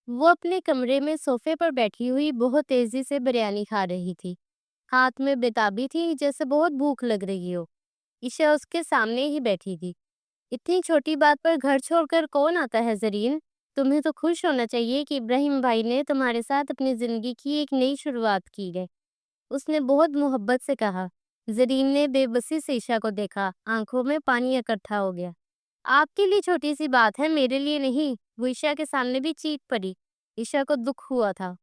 وہ اپنے کمرے میں صوفے پر بیٹھی ہوئی بہت تیزی سے بریانی کھا رہی تھی۔ ہاتھ میں بتابی تھی جیسے بہت بھوک لگ رہی ہو۔ عشا اس کے سامنے ہی بیٹھی تھی۔ اتنی چھوٹی بات پر گھر چھوڑ کر کون آتا ہے زرین؟ تمہیں تو خوش ہونا چاہیے کہ ابراہیم بھائی نے تمہارے ساتھ اپنی زندگی کی ایک نئی شروعات کی ہے، اس نے بہت محبت سے کہا۔ زرین نے بے بسی سے عشا کو دیکھا، آنکھوں میں پانی اکٹھا ہو گیا۔ آپ کے لیے چھوٹی سی بات ہے، میرے لیے نہیں۔ وہ عشا کے سامنے بھی چیخ پڑی۔ عشا کو دکھ ہوا تھا۔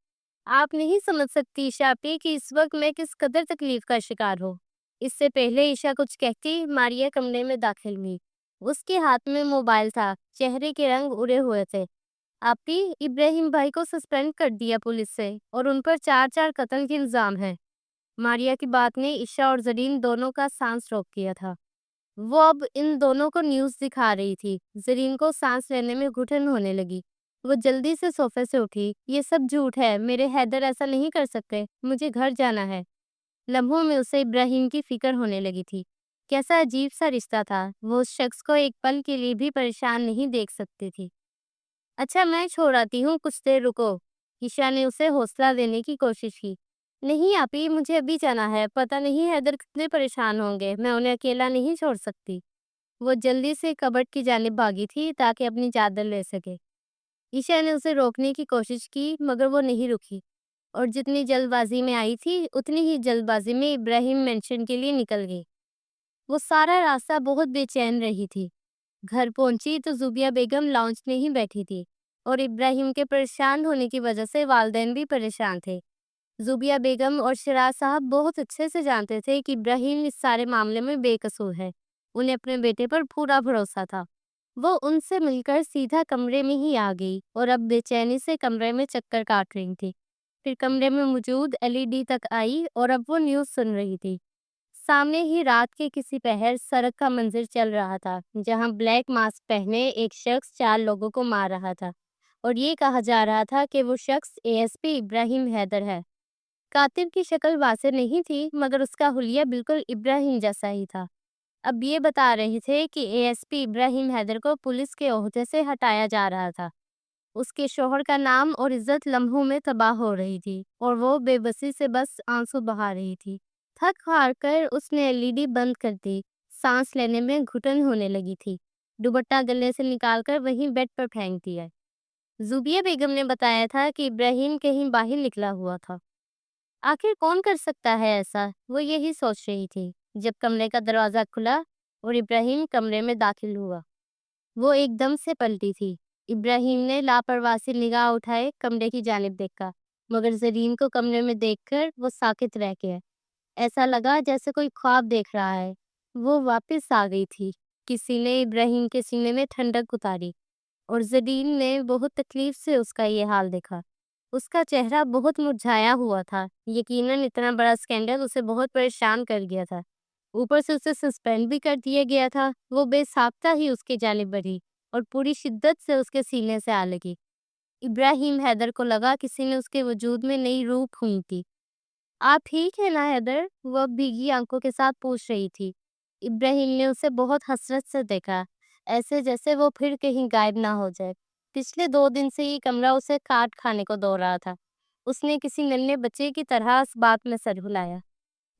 آپ نہیں سمجھ سکتی عشا پہ کہ اس وقت میں کس قدر تکلیف کا شکار ہوں۔ اس سے پہلے عشا کچھ کہتی، ماریا کمرے میں داخل ہوئی۔ اس کے ہاتھ میں موبائل تھا، چہرے کے رنگ اڑے ہوئے تھے۔ آپی، ابراہیم بھائی کو سسپینڈ کر دیا پولیس سے اور ان پر 4 قتل کے الزام ہے۔ ماریا کی بات نے عشا اور زرین دونوں کا سانس روک دیا تھا۔ وہ اب ان دونوں کو نیوز دکھا رہی تھی۔ زرین کو سانس لینے میں گھٹن ہونے لگی۔ وہ جلدی سے صوفے سے اٹھی۔ یہ سب جھوٹ ہے، میرے حیدر ایسا نہیں کر سکتے، مجھے گھر جانا ہے۔ لمحوں میں اسے ابراہیم کی فکر ہونے لگی تھی۔ کیسا عجیب سا رشتہ تھا، وہ اس شخص کو ایک پل کے لیے بھی پریشان نہیں دیکھ سکتی تھی۔ اچھا میں چھوڑ آتی ہوں، کچھ دیر رکو۔ عشا نے اسے حوصلہ دینے کی کوشش کی۔ نہیں آپی، مجھے ابھی جانا ہے، پتہ نہیں حیدر کتنے پریشان ہوں گے، میں انہیں اکیلا نہیں چھوڑ سکتی۔ وہ جلدی سے کبٹ کی جانب بھاگی تھی تاکہ اپنی چادر لے سکے۔ عشا نے اسے روکنے کی کوشش کی مگر وہ نہیں رکی اور جتنی جلد بازی میں آئی تھی اتنی ہی جلد بازی میں ابراہیم مینشن کے لیے نکل گئی۔ وہ سارا راستہ بہت بے چین رہی تھی۔ گھر پہنچی تو زوبیہ بیگم لاؤنج میں ہی بیٹھی تھی اور ابراہیم کے پریشان ہونے کی وجہ سے والدین بھی پریشان تھے۔ زوبیہ بیگم اور شراز صاحب بہت اچھے سے جانتے تھے کہ ابراہیم اس سارے معاملے میں بے قصور ہے۔ انہیں اپنے بیٹے پر پورا بھروسہ تھا۔ وہ ان سے مل کر سیدھا کمرے میں ہی آ گئی اور اب بے چینی سے کمرے میں چکر کاٹ رہی تھی۔ پھر کمرے میں موجود LED تک آئی اور اب وہ نیوز سن رہی تھی۔ سامنے ہی رات کے کسی پہر سڑک کا منظر چل رہا تھا جہاں بلیک ماسک پہنے ایک شخص 4 لوگوں کو مار رہا تھا اور یہ کہا جا رہا تھا کہ وہ شخص ASP ابراہیم حیدر ہے۔ قاتل کی شکل واضح نہیں تھی مگر اس کا حلیہ بالکل ابراہیم جیسا ہی تھا۔ اب یہ بتا رہے تھے کہ ASP ابراہیم حیدر کو پولیس کے عہدے سے ہٹایا جا رہا تھا۔ اس کے شوہر کا نام اور عزت لمحوں میں تباہ ہو رہی تھی اور وہ بے بسی سے بس آنسو بہا رہی تھی۔ تھک ہار کر اس نے LED بند کر دی۔ سانس لینے میں گھٹن ہونے لگی تھی۔ دوپٹہ گلے سے نکال کر وہیں بیڈ پر پھینک دیا۔ زوبیہ بیگم نے بتایا تھا کہ ابراہیم کہیں باہر نکلا ہوا تھا۔ آخر کون کر سکتا ہے ایسا؟ وہ یہی سوچ رہی تھی جب کمرے کا دروازہ کھلا اور ابراہیم کمرے میں داخل ہوا۔ وہ ایک دم سے پلٹی تھی۔ ابراہیم نے لاپرواہ سی نگاہ اٹھائے کمرے کی جانب دیکھا مگر زرین کو کمرے میں دیکھ کر وہ ساکت رہ گیا۔ ایسا لگا جیسے کوئی خواب دیکھ رہا ہے۔ وہ واپس آ گئی تھی۔ کسی نے ابراہیم کے سینے میں ٹھنڈک اتاری اور زرین نے بہت تکلیف سے اس کا یہ حال دیکھا۔ اس کا چہرہ بہت مرجھایا ہوا تھا۔ یقیناً اتنا بڑا سکینڈل اسے بہت پریشان کر گیا تھا۔ اوپر سے اسے سسپینڈ بھی کر دیا گیا تھا۔ وہ بے ساختہ ہی اس کی جانب بڑھی اور پوری شدت سے اس کے سینے سے آ لگی۔ ابراہیم حیدر کو لگا کسی نے اس کے وجود میں نئی روح پھونکی۔ آپ ٹھیک ہے نا حیدر؟ وہ اب بھیگی آنکھوں کے ساتھ پوچھ رہی تھی۔ ابراہیم نے اسے بہت حسرت سے دیکھا، ایسے جیسے وہ پھر کہیں غائب نہ ہو جائے۔ پچھلے 2 دن سے یہ کمرہ اسے کاٹ کھانے کو دو رہا تھا۔ اس نے کسی ننھے بچے کی طرح اس بات میں سر ہلایا۔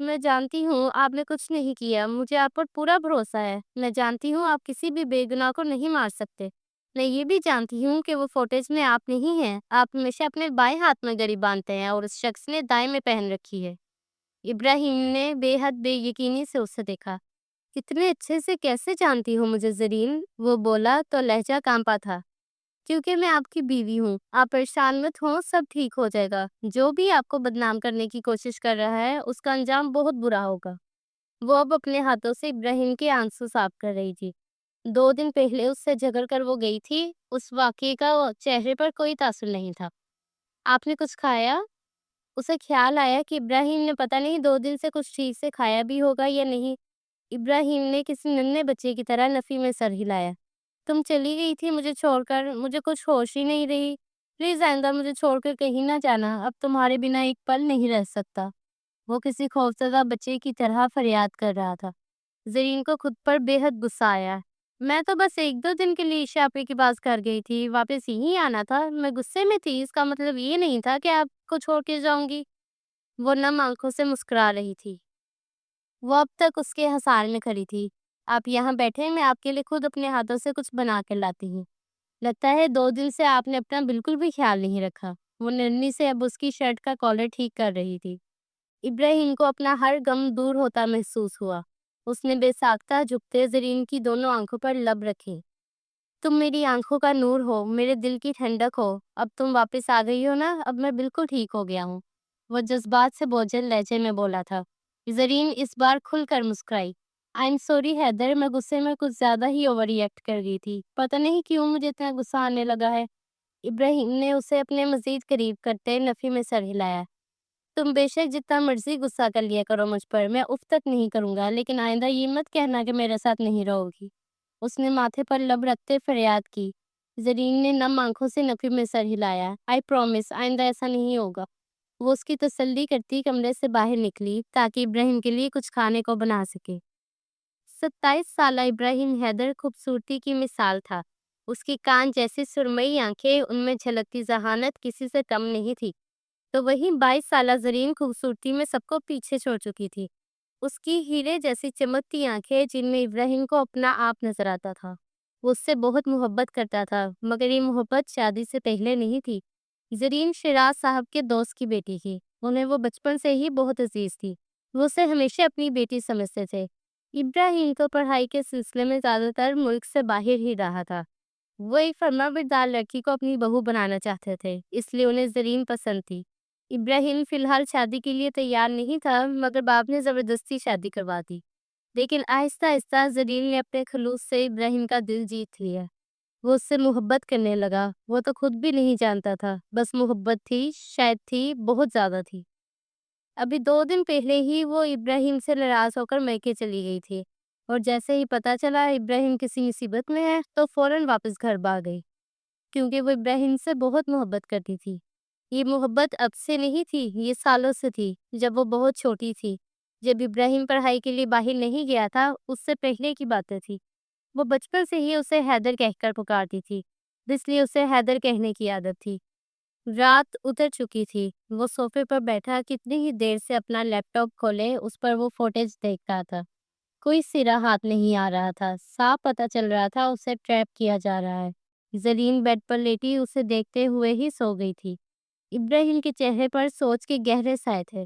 میں جانتی ہوں آپ نے کچھ نہیں کیا، مجھے آپ پر پورا بھروسہ ہے۔ میں جانتی ہوں آپ کسی بھی بے گناہ کو نہیں مار سکتے۔ میں یہ بھی جانتی ہوں کہ وہ فوٹیج میں آپ نہیں ہیں۔ آپ ہمیشہ اپنے بائیں ہاتھ میں گڑی باندھتے ہیں اور اس شخص نے دائیں میں پہن رکھی ہے۔ ابراہیم نے بے حد بے یقینی سے اسے دیکھا۔ کتنے اچھے سے کیسے جانتی ہو مجھے زرین؟ وہ بولا تو لہجہ کانپا تھا۔ کیونکہ میں آپ کی بیوی ہوں۔ آپ پریشان مت ہوں، سب ٹھیک ہو جائے گا۔ جو بھی آپ کو بدنام کرنے کی کوشش کر رہا ہے اس کا انجام بہت برا ہوگا۔ وہ اب اپنے ہاتھوں سے ابراہیم کے آنسو صاف کر رہی تھی۔ 2 دن پہلے اس سے جھگڑ کر وہ گئی تھی، اس واقعے کا چہرے پر کوئی تاثر نہیں تھا۔ آپ نے کچھ کھایا؟ اسے خیال آیا کہ ابراہیم نے پتہ نہیں 2 دن سے کچھ ٹھیک سے کھایا بھی ہوگا یا نہیں۔ ابراہیم نے کسی ننھے بچے کی طرح نفی میں سر ہلایا۔ تم چلی گئی تھی مجھے چھوڑ کر، مجھے کچھ ہوش ہی نہیں رہی۔ پلیز آئندہ مجھے چھوڑ کر کہیں نہ جانا، اب تمہارے بنا ایک پل نہیں رہ سکتا۔ وہ کسی خوفزدہ بچے کی طرح فریاد کر رہا تھا۔ زرین کو خود پر بے حد غصہ آیا۔ میں تو بس 1-2 دن کے لیے عشاء آپی کے پاس گھر گئی تھی، واپس یہیں آنا تھا۔ میں غصے میں تھی، اس کا مطلب یہ نہیں تھا کہ آپ کو چھوڑ کے جاؤں گی۔ وہ نم آنکھوں سے مسکرا رہی تھی۔ وہ اب تک اس کے حصار میں کھڑی تھی۔ آپ یہاں بیٹھے، میں آپ کے لیے خود اپنے ہاتھوں سے کچھ بنا کر لاتی ہوں۔ لگتا ہے 2 دن سے آپ نے اپنا بالکل بھی خیال نہیں رکھا۔ وہ نرمی سے اب اس کی شرٹ کا کالر ٹھیک کر رہی تھی۔ ابراہیم کو اپنا ہر غم دور ہوتا محسوس ہوا۔ اس نے بے ساختہ جھکتے زرین کی دونوں آنکھوں پر لب رکھے۔ تم میری آنکھوں کا نور ہو، میرے دل کی ٹھنڈک ہو۔ اب تم واپس آ گئی ہو نا، اب میں بالکل ٹھیک ہو گیا ہوں۔ وہ جذبات سے بوجھل لہجے میں بولا تھا۔ زرین اس بار کھل کر مسکرائی۔ آئی ایم سوری حیدر، میں غصے میں کچھ زیادہ ہی اوور ریئیکٹ کر گئی تھی۔ پتہ نہیں کیوں مجھے اتنا غصہ آنے لگا ہے۔ ابراہیم نے اسے اپنے مزید قریب کرتے نفی میں سر ہلایا۔ تم بے شک جتنا مرضی غصہ کر لیا کرو مجھ پر، میں اف تک نہیں کروں گا، لیکن آئندہ یہ مت کہنا کہ میرے ساتھ نہیں رہو گی۔ اس نے ماتھے پر لب رکھتے فریاد کی۔ زرین نے نم آنکھوں سے نفی میں سر ہلایا۔ آئی پرومس، آئندہ ایسا نہیں ہوگا۔ وہ اس کی تسلی کرتی کمرے سے باہر نکلی تاکہ ابراہیم کے لیے کچھ کھانے کو بنا سکے۔ 27 سالہ ابراہیم حیدر خوبصورتی کی مثال تھا۔ اس کی کان جیسی سرمئی آنکھیں، ان میں جھلکتی ذہانت کسی سے کم نہیں تھی۔ تو وہیں 22 سالہ زرین خوبصورتی میں سب کو پیچھے چھوڑ چکی تھی۔ اس کی ہیرے جیسی چمکتی آنکھیں جن میں ابراہیم کو اپنا آپ نظر آتا تھا۔ وہ اس سے بہت محبت کرتا تھا، مگر یہ محبت شادی سے پہلے نہیں تھی۔ زرین شیراز صاحب کے دوست کی بیٹی تھی۔ انہیں وہ بچپن سے ہی بہت عزیز تھی۔ وہ اسے ہمیشہ اپنی بیٹی سمجھتے تھے۔ ابراہیم تو پڑھائی کے سلسلے میں زیادہ تر ملک سے باہر ہی رہا تھا۔ وہ ایک فرما بردار لڑکی کو اپنی بہو بنانا چاہتے تھے، اس لیے انہیں زرین پسند تھی۔ ابراہیم فی الحال شادی کے لیے تیار نہیں تھا، مگر باپ نے زبردستی شادی کروا دی۔ لیکن آہستہ آہستہ زرین نے اپنے خلوص سے ابراہیم کا دل جیت لیا۔ وہ اس سے محبت کرنے لگا۔ وہ تو خود بھی نہیں جانتا تھا، بس محبت تھی، شاید تھی، بہت زیادہ تھی۔ ابھی 2 دن پہلے ہی وہ ابراہیم سے ناراض ہو کر میکے چلی گئی تھی، اور جیسے ہی پتہ چلا ابراہیم کسی مصیبت میں ہے تو فوراً واپس گھر بھاگ گئی، کیونکہ وہ ابراہیم سے بہت محبت کرتی تھی۔ یہ محبت اب سے نہیں تھی، یہ سالوں سے تھی، جب وہ بہت چھوٹی تھی۔ جب ابراہیم پڑھائی کے لیے باہر نہیں گیا تھا، اس سے پہلے کی باتیں تھی۔ وہ بچپن سے ہی اسے حیدر کہہ کر پکارتی تھی، اس لیے اسے حیدر کہنے کی عادت تھی۔ رات اتر چکی تھی۔ وہ صوفے پر بیٹھا کتنی ہی دیر سے اپنا لیپ ٹاپ کھولے اس پر وہ فوٹیج دیکھ رہا تھا۔ کوئی سرا ہاتھ نہیں آ رہا تھا۔ صاف پتہ چل رہا تھا اسے ٹریپ کیا جا رہا ہے۔ زرین بیڈ پر لیٹی اسے دیکھتے ہوئے ہی سو گئی تھی۔ ابراہیم کے چہرے پر سوچ کے گہرے سائے تھے۔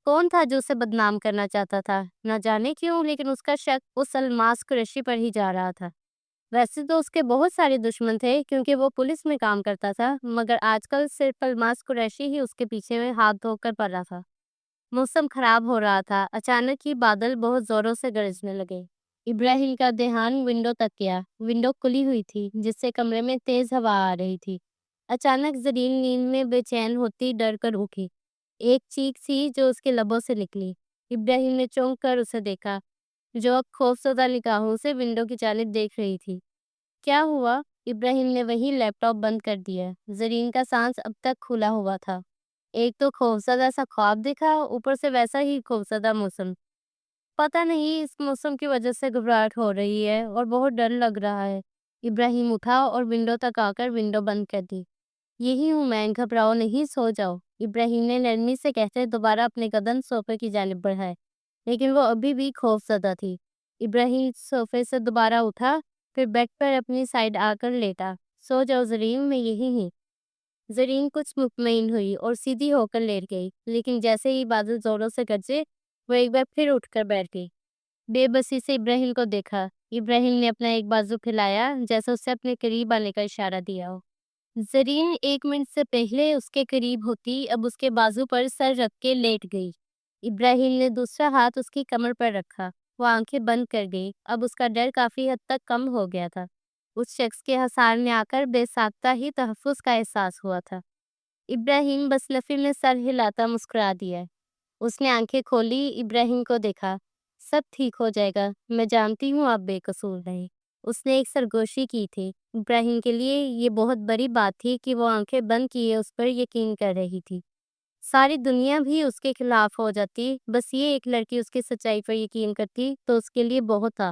کون تھا جو اسے بدنام کرنا چاہتا تھا؟ نہ جانے کیوں، لیکن اس کا شک اس الماس قریشی پر ہی جا رہا تھا۔ ویسے تو اس کے بہت سارے دشمن تھے، کیونکہ وہ پولیس میں کام کرتا تھا، مگر آج کل صرف الماس قریشی ہی اس کے پیچھے میں ہاتھ دھو کر پڑ رہا تھا۔ موسم خراب ہو رہا تھا۔ اچانک ہی بادل بہت زوروں سے گرجنے لگے۔ ابراہیم کا دھیان ونڈو تک گیا۔ ونڈو کھلی ہوئی تھی، جس سے کمرے میں تیز ہوا آ رہی تھی۔ اچانک زرین نیند میں بے چین ہوتی ڈر کر اٹھی۔ ایک چیخ سی جو اس کے لبوں سے نکلی۔ ابراہیم نے چونک کر اسے دیکھا، جو اب خوفزدہ نگاہوں سے ونڈو کی جانب دیکھ رہی تھی۔ کیا ہوا؟ ابراہیم نے وہی لیپ ٹاپ بند کر دیا۔ زرین کا سانس اب تک کھلا ہوا تھا۔ ایک تو خوفزدہ سا خواب دیکھا، اوپر سے ویسا ہی خوفزدہ موسم۔ پتہ نہیں اس موسم کی وجہ سے گھبراہٹ ہو رہی ہے اور بہت ڈر لگ رہا ہے۔ ابراہیم اٹھا اور ونڈو تک آ کر ونڈو بند کر دی۔ یہی ہوں میں، گھبراؤ نہیں، سو جاؤ، ابراہیم نے نرمی سے کہتے دوبارہ اپنے قدم صوفے کی جانب بڑھائے، لیکن وہ ابھی بھی خوف زدہ تھی۔ ابراہیم صوفے سے دوبارہ اٹھا، پھر بیڈ پر اپنی سائیڈ آ کر لیٹا۔ سو جاؤ زرین، میں یہی ہوں۔ زرین کچھ مطمئن ہوئی اور سیدھی ہو کر لیٹ گئی، لیکن جیسے ہی بادل زوروں سے گرجے، وہ ایک بار پھر اٹھ کر بیٹھ گئی۔ بے بسی سے ابراہیم کو دیکھا۔ ابراہیم نے اپنا ایک بازو پھیلایا، جیسے اسے اپنے قریب آنے کا اشارہ دیا ہو۔ زرین 1 منٹ سے پہلے اس کے قریب ہوتی، اب اس کے بازو پر سر رکھ کے لیٹ گئی۔ ابراہیم نے دوسرا ہاتھ اس کی کمر پر رکھا۔ وہ آنکھیں بند کر گئی۔ اب اس کا ڈر کافی حد تک کم ہو گیا تھا۔ اس شخص کے حصار میں آ کر بے ساختہ ہی تحفظ کا احساس ہوا تھا۔ ابراہیم بس لفی میں سر ہلاتا مسکرا دیا۔ اس نے آنکھیں کھولی، ابراہیم کو دیکھا۔ سب ٹھیک ہو جائے گا، میں جانتی ہوں آپ بے قصور نہیں۔ اس نے ایک سرگوشی کی تھی۔ ابراہیم کے لیے یہ بہت بڑی بات تھی کہ وہ آنکھیں بند کیے اس پر یقین کر رہی تھی۔ ساری دنیا بھی اس کے خلاف ہو جاتی، بس یہ ایک لڑکی اس کی سچائی پر یقین کرتی تو اس کے لیے بہت تھا۔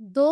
2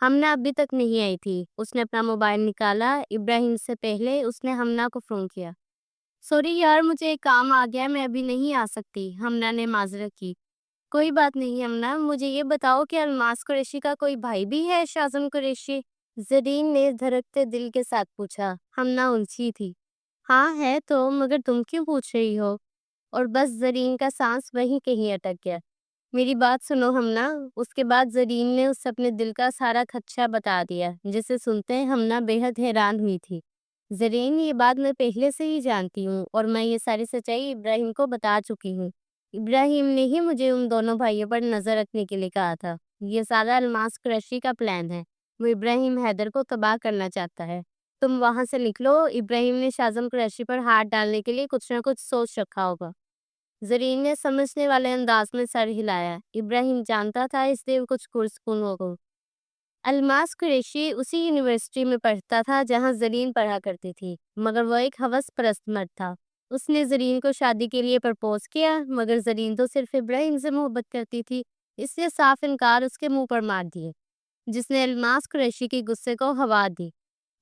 ہمنا ابھی تک نہیں آئی تھی۔ اس نے اپنا موبائل نکالا۔ ابراہیم سے پہلے اس نے ہمنا کو فون کیا۔ سوری یار، مجھے ایک کام آ گیا، میں ابھی نہیں آ سکتی، ہمنا نے معذرت کی۔ کوئی بات نہیں ہمنا، مجھے یہ بتاؤ کہ الماس قریشی کا کوئی بھائی بھی ہے؟ شازم قریشی، زرین نے دھڑکتے دل کے ساتھ پوچھا۔ ہمنا الجھی تھی۔ ہاں ہے تو، مگر تم کیوں پوچھ رہی ہو؟ اور بس زرین کا سانس وہیں کہیں اٹک گیا۔ میری بات سنو ہمنا۔ اس کے بعد زرین نے اس اپنے دل کا سارا خدشہ بتا دیا، جسے سنتے ہمنا بے حد حیران ہوئی تھی۔ زرین، یہ بات میں پہلے سے ہی جانتی ہوں، اور میں یہ ساری سچائی ابراہیم کو بتا چکی ہوں۔ ابراہیم نے ہی مجھے ان دونوں بھائیوں پر نظر رکھنے کے لیے کہا تھا۔ یہ سارا الماس قریشی کا پلان ہے۔ وہ ابراہیم حیدر کو تباہ کرنا چاہتا ہے۔ تم وہاں سے نکلو۔ ابراہیم نے شازم قریشی پر ہاتھ ڈالنے کے لیے کچھ نہ کچھ سوچ رکھا ہوگا۔ زرین نے سمجھنے والے انداز میں سر ہلایا۔ ابراہیم جانتا تھا اس لیے وہ کچھ پرسکون ہو گئی۔ الماس قریشی اسی یونیورسٹی میں پڑھتا تھا جہاں زرین پڑھا کرتی تھی، مگر وہ ایک ہوس پرست مرد تھا۔ اس نے زرین کو شادی کے لیے پرپوز کیا، مگر زرین تو صرف ابراہیم سے محبت کرتی تھی، اس لیے صاف انکار اس کے منہ پر مار دیے، جس نے الماس قریشی کے غصے کو ہوا دی۔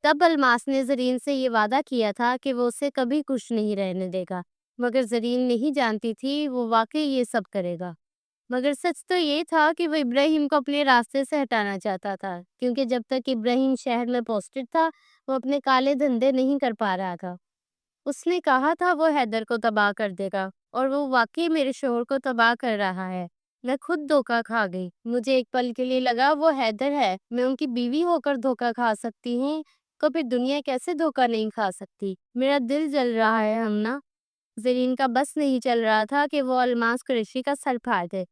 تب الماس نے زرین سے یہ وعدہ کیا تھا کہ وہ اسے کبھی خوش نہیں رہنے دے گا، مگر زرین نہیں جانتی تھی وہ واقعی یہ سب کرے گا۔ مگر سچ تو یہ تھا کہ وہ ابراہیم کو اپنے راستے سے ہٹانا چاہتا تھا، کیونکہ جب تک ابراہیم شہر میں پوسٹڈ تھا وہ اپنے کالے دھندے نہیں کر پا رہا تھا۔ اس نے کہا تھا وہ حیدر کو تباہ کر دے گا، اور وہ واقعی میرے شوہر کو تباہ کر رہا ہے۔ میں خود دھوکہ کھا گئی۔ مجھے ایک پل کے لیے لگا وہ حیدر ہے، میں ان کی بیوی ہو کر دھوکہ کھا سکتی ہوں، تو پھر دنیا کیسے دھوکہ نہیں کھا سکتی؟ میرا دل جل رہا ہے ہمنا۔ زرین کا بس نہیں چل رہا تھا کہ وہ الماس قریشی کا سر پھاڑ دے۔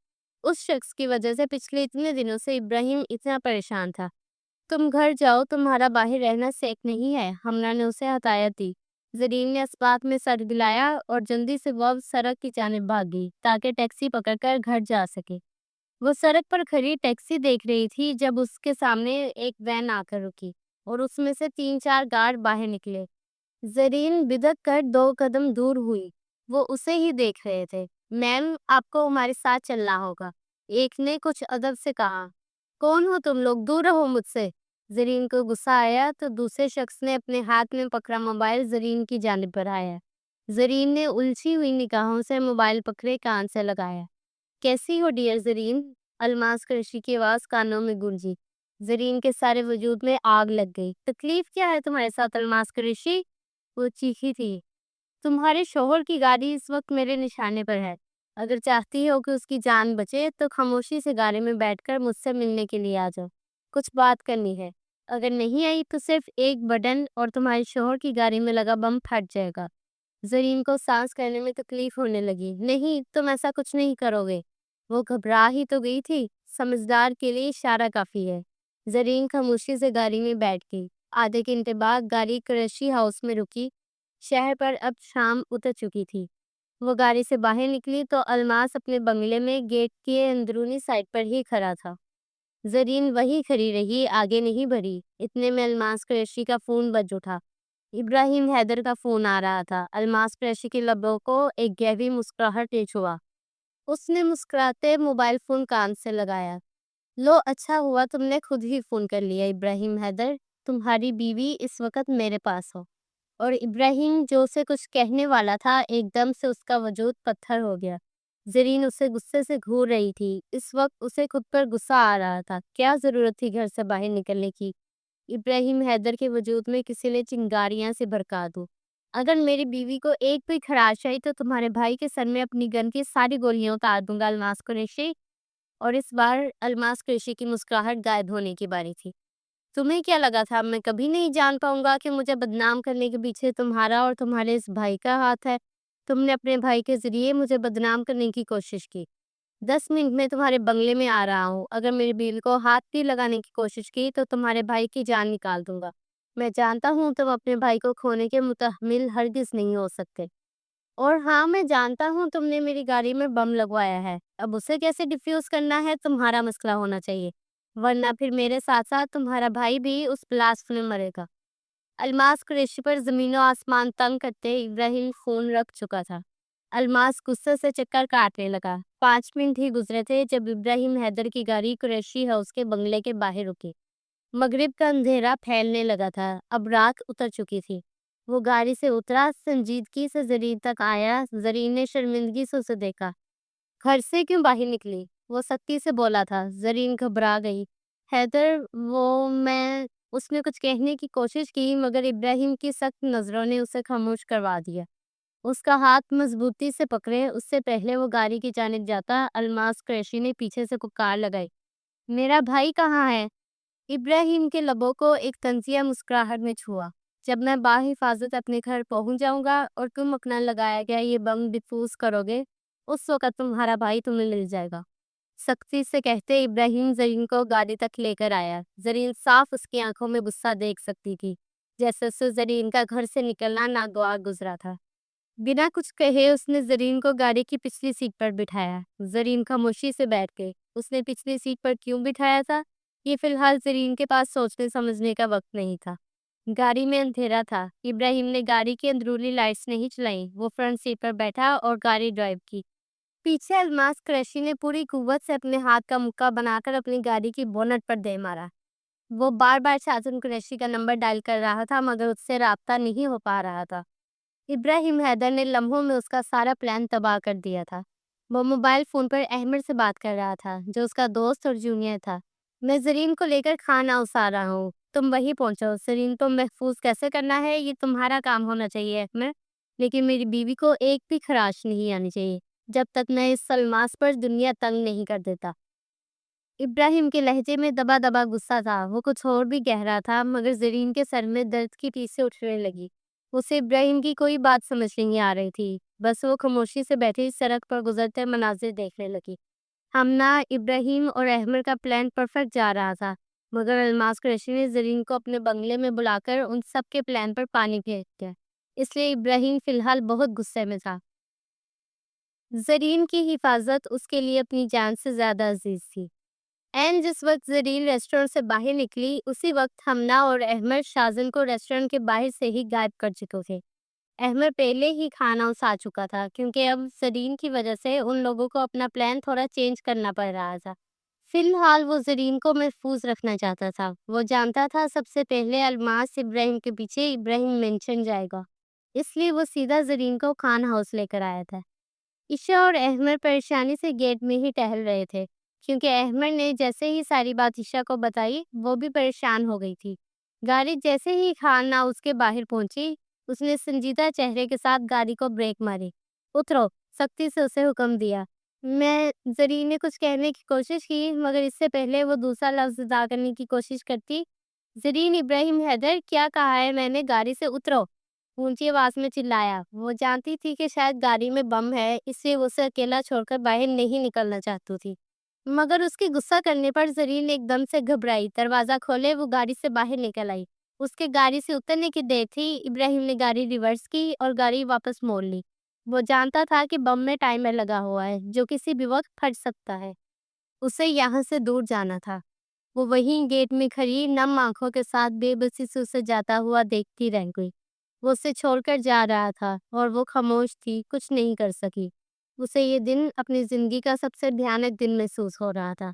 اس شخص کی وجہ سے پچھلے اتنے دنوں سے ابراہیم اتنا پریشان تھا۔ تم گھر جاؤ، تمہارا باہر رہنا سیف نہیں ہے، ہمنا نے اسے ہدایت دی۔ زرین نے اس بات میں سر ہلایا اور جلدی سے وہ سڑک کی جانب بھاگی تاکہ ٹیکسی پکڑ کر گھر جا سکے۔ وہ سڑک پر کھڑی ٹیکسی دیکھ رہی تھی جب اس کے سامنے ایک وین آ کر رکی اور اس میں سے 3-4 گارڈ باہر نکلے۔ زرین بدک کر 2 قدم دور ہوئی۔ وہ اسے ہی دیکھ رہے تھے۔ میم، آپ کو ہمارے ساتھ چلنا ہوگا، ایک نے کچھ ادب سے کہا۔ کون ہو تم لوگ؟ دور رہو مجھ سے۔ زرین کو غصہ آیا تو دوسرے شخص نے اپنے ہاتھ میں پکڑا موبائل زرین کی جانب بڑھایا۔ زرین نے الجھی ہوئی نگاہوں سے موبائل پکڑے کان سے لگایا۔ کیسی ہو ڈیئر زرین؟ الماس قریشی کی آواز کانوں میں گونجی۔ زرین کے سارے وجود میں آگ لگ گئی۔ تکلیف کیا ہے تمہارے ساتھ الماس قریشی؟ وہ چیخی تھی۔ تمہارے شوہر کی گاڑی اس وقت میرے نشانے پر ہے۔ اگر چاہتی ہو کہ اس کی جان بچے تو خاموشی سے گاڑی میں بیٹھ کر مجھ سے ملنے کے لیے آ جاؤ، کچھ بات کرنی ہے۔ اگر نہیں آئی تو صرف ایک بٹن اور تمہارے شوہر کی گاڑی میں لگا بم پھٹ جائے گا۔ زرین کو سانس کرنے میں تکلیف ہونے لگی۔ نہیں، تم ایسا کچھ نہیں کرو گے۔ وہ گھبرا ہی تو گئی تھی۔ سمجھدار کے لیے اشارہ کافی ہے۔ زرین خاموشی سے گاڑی میں بیٹھ گئی۔ آدھے گھنٹے بعد گاڑی قریشی ہاؤس میں رکی۔ شہر پر اب شام اتر چکی تھی۔ وہ گاڑی سے باہر نکلی تو الماس اپنے بنگلے میں گیٹ کے اندرونی سائڈ پر ہی کھڑا تھا۔ زرین وہی کھڑی رہی، آگے نہیں بڑھی۔ اتنے میں الماس قریشی کا فون بج اٹھا۔ ابراہیم حیدر کا فون آ رہا تھا۔ الماس قریشی کے لبوں کو ایک گہری مسکراہٹ پیش ہوا۔ اس نے مسکراتے موبائل فون کان سے لگایا۔ لو، اچھا ہوا تم نے خود ہی فون کر لیا ابراہیم حیدر، تمہاری بیوی اس وقت میرے پاس ہو۔ اور ابراہیم جو اسے کچھ کہنے والا تھا، ایک دم سے اس کا وجود پتھر ہو گیا۔ زرین اسے غصے سے گھور رہی تھی۔ اس وقت اسے خود پر غصہ آ رہا تھا۔ کیا ضرورت تھی گھر سے باہر نکلنے کی؟ ابراہیم حیدر کے وجود میں کسی نے چنگاریاں سے بھڑکا دوں۔ اگر میری بیوی کو ایک بھی خراش آئی تو تمہارے بھائی کے سر میں اپنی گن کی ساری گولیاں اتار دوں گا الماس قریشی۔ اور اس بار الماس قریشی کی مسکراہٹ غائب ہونے کی باری تھی۔ تمہیں کیا لگا تھا میں کبھی نہیں جان پاؤں گا کہ مجھے بدنام کرنے کے پیچھے تمہارا اور تمہارے اس بھائی کا ہاتھ ہے؟ تم نے اپنے بھائی کے ذریعے مجھے بدنام کرنے کی کوشش کی۔ 10 منٹ میں تمہارے بنگلے میں آ رہا ہوں۔ اگر میری بیوی کو ہاتھ بھی لگانے کی کوشش کی تو تمہارے بھائی کی جان نکال دوں گا۔ میں جانتا ہوں تم اپنے بھائی کو کھونے کے متحمل ہرگز نہیں ہو سکتے۔ اور ہاں، میں جانتا ہوں تم نے میری گاڑی میں بم لگوایا ہے۔ اب اسے کیسے ڈیفیوز کرنا ہے تمہارا مسئلہ ہونا چاہیے، ورنہ پھر میرے ساتھ ساتھ تمہارا بھائی بھی اس بلاسٹ میں مرے گا۔ الماس قریشی پر زمین و آسمان تنگ کرتے ابراہیم خون رکھ چکا تھا۔ الماس غصے سے چکر کاٹنے لگا۔ 5 منٹ ہی گزرے تھے جب ابراہیم حیدر کی گاڑی قریشی ہاؤس کے بنگلے کے باہر رکی۔ مغرب کا اندھیرا پھیلنے لگا تھا، اب رات اتر چکی تھی۔ وہ گاڑی سے اترا، سنجیدگی سے زرین تک آیا۔ زرین نے شرمندگی سے اسے دیکھا۔ گھر سے کیوں باہر نکلی؟ وہ سختی سے بولا تھا۔ زرین گھبرا گئی۔ حیدر، اس نے کچھ کہنے کی کوشش کی مگر ابراہیم کی سخت نظروں نے اسے خاموش کروا دیا۔ اس کا ہاتھ مضبوطی سے پکڑے اس سے پہلے وہ گاڑی کی جانب جاتا، الماس قریشی نے پیچھے سے پکار لگائی، میرا بھائی کہاں ہے؟ ابراہیم کے لبوں کو ایک طنزیہ مسکراہٹ میں چھوا۔ جب میں بحفاظت اپنے گھر پہنچ جاؤں گا اور تم اپنا لگایا گیا یہ بم ڈفیوز کرو گے، اس وقت تمہارا بھائی تمہیں مل جائے گا، سختی سے کہتے ابراہیم زرین کو گاڑی تک لے کر آیا۔ زرین صاف اس کی آنکھوں میں غصہ دیکھ سکتی تھی، جیسے اسے زرین کا گھر سے نکلنا ناگوار گزرا تھا۔ بنا کچھ کہے اس نے زرین کو گاڑی کی پچھلی سیٹ پر بٹھایا۔ زرین خاموشی سے بیٹھ گئی۔ اس نے پچھلی سیٹ پر کیوں بٹھایا تھا؟ یہ فی الحال زرین کے پاس سوچنے سمجھنے کا وقت نہیں تھا۔ گاڑی میں اندھیرا تھا۔ ابراہیم نے گاڑی کی اندرونی لائٹس نہیں چلائیں۔ وہ فرنٹ سیٹ پر بیٹھا اور گاڑی ڈرائیو کی۔ پیچھے الماس قریشی نے پوری قوت سے اپنے ہاتھ کا مکہ بنا کر اپنی گاڑی کی بونٹ پر دے مارا۔ وہ بار بار شاذن قریشی کا نمبر ڈائل کر رہا تھا مگر اس سے رابطہ نہیں ہو پا رہا تھا۔ ابراہیم حیدر نے لمحوں میں اس کا سارا پلان تباہ کر دیا تھا۔ وہ موبائل فون پر احمد سے بات کر رہا تھا، جو اس کا دوست اور جونیئر تھا۔ میں زرین کو لے کر کھانا اسا رہا ہوں، تم وہیں پہنچو۔ زرین کو محفوظ کیسے کرنا ہے یہ تمہارا کام ہونا چاہیے احمد، لیکن میری بیوی کو ایک بھی خراش نہیں آنی چاہیے جب تک میں اس الماس پر دنیا تنگ نہیں کر دیتا۔ ابراہیم کے لہجے میں دبا دبا غصہ تھا۔ وہ کچھ اور بھی کہہ رہا تھا مگر زرین کے سر میں درد کی ٹیسیں اٹھنے لگی۔ اسے ابراہیم کی کوئی بات سمجھ نہیں آ رہی تھی، بس وہ خاموشی سے بیٹھی سڑک پر گزرتے مناظر دیکھنے لگی۔ ہمنا، ابراہیم اور احمد کا پلان پرفیکٹ جا رہا تھا مگر الماس قریشی نے زرین کو اپنے بنگلے میں بلا کر ان سب کے پلان پر پانی پھیر دیا، اس لیے ابراہیم فی الحال بہت غصے میں تھا۔ زرین کی حفاظت اس کے لیے اپنی جان سے زیادہ عزیز تھی۔ جس وقت زرین ریسٹورنٹ سے باہر نکلی اسی وقت ہمنا اور احمد شازن کو ریسٹورنٹ کے باہر سے ہی غائب کر چکے تھے۔ احمد پہلے ہی کھانا اسا چکا تھا کیونکہ اب زرین کی وجہ سے ان لوگوں کو اپنا پلان تھوڑا چینج کرنا پڑ رہا تھا۔ فی الحال وہ زرین کو محفوظ رکھنا چاہتا تھا۔ وہ جانتا تھا سب سے پہلے الماس ابراہیم کے پیچھے ابراہیم مینشن جائے گا، اس لیے وہ سیدھا زرین کو خان ہاؤس لے کر آیا تھا۔ عشاء اور احمد پریشانی سے گیٹ میں ہی ٹہل رہے تھے کیونکہ احمد نے جیسے ہی ساری بات عشاء کو بتائی وہ بھی پریشان ہو گئی تھی۔ گاڑی جیسے ہی خان ہاؤس کے باہر پہنچی اس نے سنجیدہ چہرے کے ساتھ گاڑی کو بریک ماری۔ اترو، سختی سے اسے حکم دیا۔ زرین نے کچھ کہنے کی کوشش کی مگر اس سے پہلے وہ دوسرا لفظ ادا کرنے کی کوشش کرتی۔ زرین، ابراہیم حیدر، کیا کہا ہے میں نے؟ گاڑی سے اترو، اونچی آواز میں چلایا۔ وہ جانتی تھی کہ شاید گاڑی میں بم ہے، اس لیے وہ اسے اکیلا چھوڑ کر باہر نہیں نکلنا چاہتی تھی، مگر اس کے غصہ کرنے پر زرین ایک دم سے گھبرائی۔ دروازہ کھولے وہ گاڑی سے باہر نکل آئی۔ اس کے گاڑی سے اترنے کی دیر تھی، ابراہیم نے گاڑی ریورس کی اور گاڑی واپس موڑ لی۔ وہ جانتا تھا کہ بم میں ٹائمر لگا ہوا ہے جو کسی بھی وقت پھٹ سکتا ہے۔ اسے یہاں سے دور جانا تھا۔ وہ وہیں گیٹ میں کھڑی نم آنکھوں کے ساتھ بے بسی سے اسے جاتا ہوا دیکھتی رہ گئی۔ وہ اسے چھوڑ کر جا رہا تھا اور وہ خاموش تھی، کچھ نہیں کر سکی۔ اسے یہ دن اپنی زندگی کا سب سے بھیانک دن محسوس ہو رہا تھا۔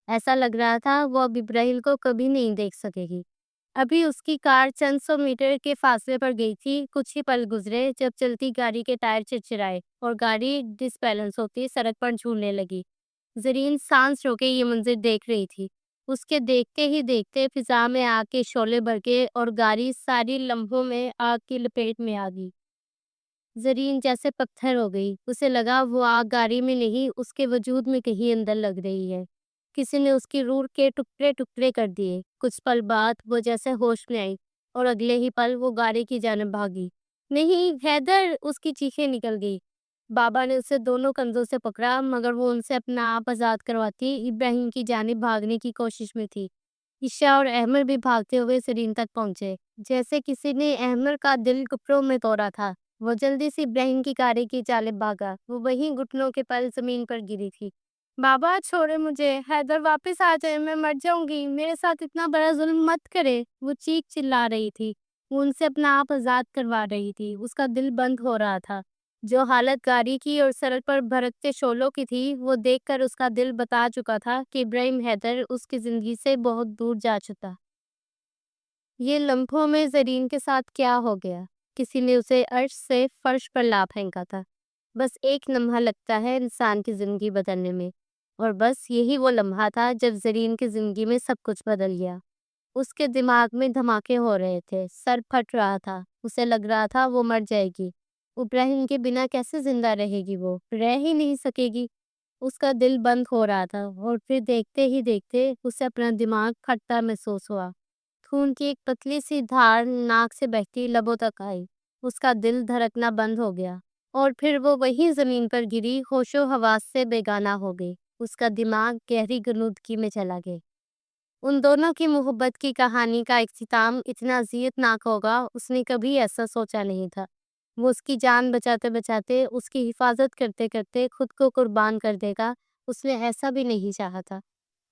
ایسا لگ رہا تھا وہ اب ابراہیم کو کبھی نہیں دیکھ سکے گی۔ ابھی اس کی کار چند سو میٹر کے فاصلے پر گئی تھی۔ کچھ ہی پل گزرے جب چلتی گاڑی کے ٹائر چرچرائے اور گاڑی ڈس بیلنس ہوتی سڑک پر جھولنے لگی۔ زرین سانس روکے یہ منظر دیکھ رہی تھی۔ اس کے دیکھتے ہی دیکھتے فضا میں آگ کے شعلے بھڑکے اور گاڑی ساری لمحوں میں آگ کی لپیٹ میں آ گئی۔ زرین جیسے پتھر ہو گئی۔ اسے لگا وہ آگ گاڑی میں نہیں اس کے وجود میں کہیں اندر لگ رہی ہے۔ کسی نے اس کی روح کے ٹکڑے ٹکڑے کر دیے۔ کچھ پل بعد وہ جیسے ہوش میں آئی اور اگلے ہی پل وہ گاڑی کی جانب بھاگی۔ نہیں حیدر! اس کی چیخیں نکل گئی۔ بابا نے اسے دونوں کندھوں سے پکڑا مگر وہ ان سے اپنا آپ آزاد کرواتی ابراہیم کی جانب بھاگنے کی کوشش میں تھی۔ عشاء اور احمد بھی بھاگتے ہوئے زرین تک پہنچے، جیسے کسی نے احمد کا دل ٹکڑوں میں توڑا تھا۔ وہ جلدی سے ابراہیم کی گاڑی کی جانب بھاگا۔ وہ وہیں گھٹنوں کے بل زمین پر گری تھی۔ بابا چھوڑے مجھے، حیدر واپس آ جائے، میں مر جاؤں گی، میرے ساتھ اتنا بڑا ظلم مت کرے۔ وہ چیخ چلا رہی تھی۔ وہ ان سے اپنا آپ آزاد کروا رہی تھی۔ اس کا دل بند ہو رہا تھا۔ جو حالت گاڑی کی اور سڑک پر بھڑکتے شعلوں کی تھی وہ دیکھ کر اس کا دل بتا چکا تھا کہ ابراہیم حیدر اس کی زندگی سے بہت دور جا چکا۔ یہ لمحوں میں زرین کے ساتھ کیا ہو گیا؟ کسی نے اسے عرش سے فرش پر لا پھینکا تھا۔ بس ایک لمحہ لگتا ہے انسان کی زندگی بدلنے میں، اور بس یہی وہ لمحہ تھا جب زرین کی زندگی میں سب کچھ بدل گیا۔ اس کے دماغ میں دھماکے ہو رہے تھے، سر پھٹ رہا تھا، اسے لگ رہا تھا وہ مر جائے گی۔ ابراہیم کے بنا کیسے زندہ رہے گی؟ وہ رہ ہی نہیں سکے گی۔ اس کا دل بند ہو رہا تھا، اور پھر دیکھتے ہی دیکھتے اسے اپنا دماغ پھٹتا محسوس ہوا۔ خون کی ایک پتلی سی دھار ناک سے بہتی لبوں تک آئی۔ اس کا دل دھڑکنا بند ہو گیا، اور پھر وہ وہیں زمین پر گری، ہوش و حواس سے بیگانہ ہو گئی۔ اس کا دماغ گہری غنودگی میں چلا گیا۔ ان دونوں کی محبت کی کہانی کا اختتام اتنا اذیت ناک ہوگا، اس نے کبھی ایسا سوچا نہیں تھا۔ وہ اس کی جان بچاتے بچاتے، اس کی حفاظت کرتے کرتے خود کو قربان کر دے گا، اس نے ایسا بھی نہیں چاہا تھا۔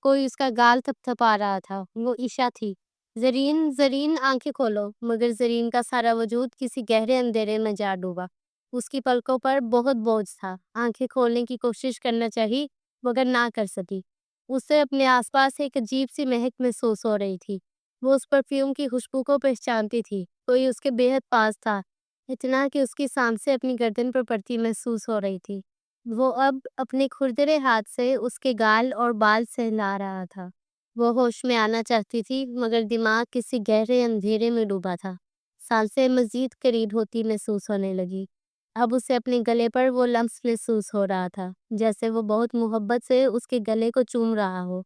کوئی اس کا گال تھپ تھپا رہا تھا، وہ عشا تھی۔ زرین، زرین، آنکھیں کھولو۔ مگر زرین کا سارا وجود کسی گہرے اندھیرے میں جا ڈوبا۔ اس کی پلکوں پر بہت بوجھ تھا۔ آنکھیں کھولنے کی کوشش کرنا چاہی، مگر نہ کر سکی۔ اسے اپنے آس پاس ایک عجیب سی مہک محسوس ہو رہی تھی۔ وہ اس پرفیوم کی خوشبو کو پہچانتی تھی۔ کوئی اس کے بے حد پاس تھا، اتنا کہ اس کی سانسیں اپنی گردن پر پڑتی محسوس ہو رہی تھی۔ وہ اب اپنے کھردرے ہاتھ سے اس کے گال اور بال سہلا رہا تھا۔ وہ ہوش میں آنا چاہتی تھی، مگر دماغ کسی گہرے اندھیرے میں ڈوبا تھا۔ سانسیں مزید قریب ہوتی محسوس ہونے لگی۔ اب اسے اپنے گلے پر وہ لمس محسوس ہو رہا تھا، جیسے وہ بہت محبت سے اس کے گلے کو چوم رہا ہو۔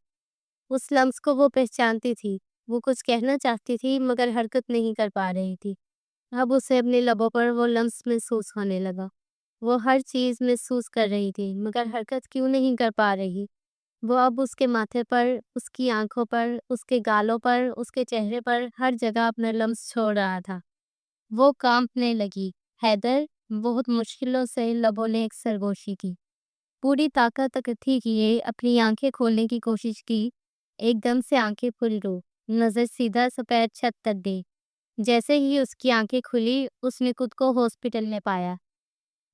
اس لمس کو وہ پہچانتی تھی۔ وہ کچھ کہنا چاہتی تھی، مگر حرکت نہیں کر پا رہی تھی۔ اب اسے اپنے لبوں پر وہ لمس محسوس ہونے لگا۔ وہ ہر چیز محسوس کر رہی تھی، مگر حرکت کیوں نہیں کر پا رہی؟ وہ اب اس کے ماتھے پر، اس کی آنکھوں پر، اس کے گالوں پر، اس کے چہرے پر، ہر جگہ اپنا لمس چھوڑ رہا تھا۔ وہ کانپنے لگی۔ حیدر، بہت مشکلوں سے لبوں نے ایک سرگوشی کی۔ پوری طاقت اکٹھی کیے اپنی آنکھیں کھولنے کی کوشش کی۔ ایک دم سے آنکھیں کھل گئی، نظر سیدھا سفید چھت تک گئی۔ جیسے ہی اس کی آنکھیں کھلی، اس نے خود کو ہاسپٹل میں پایا۔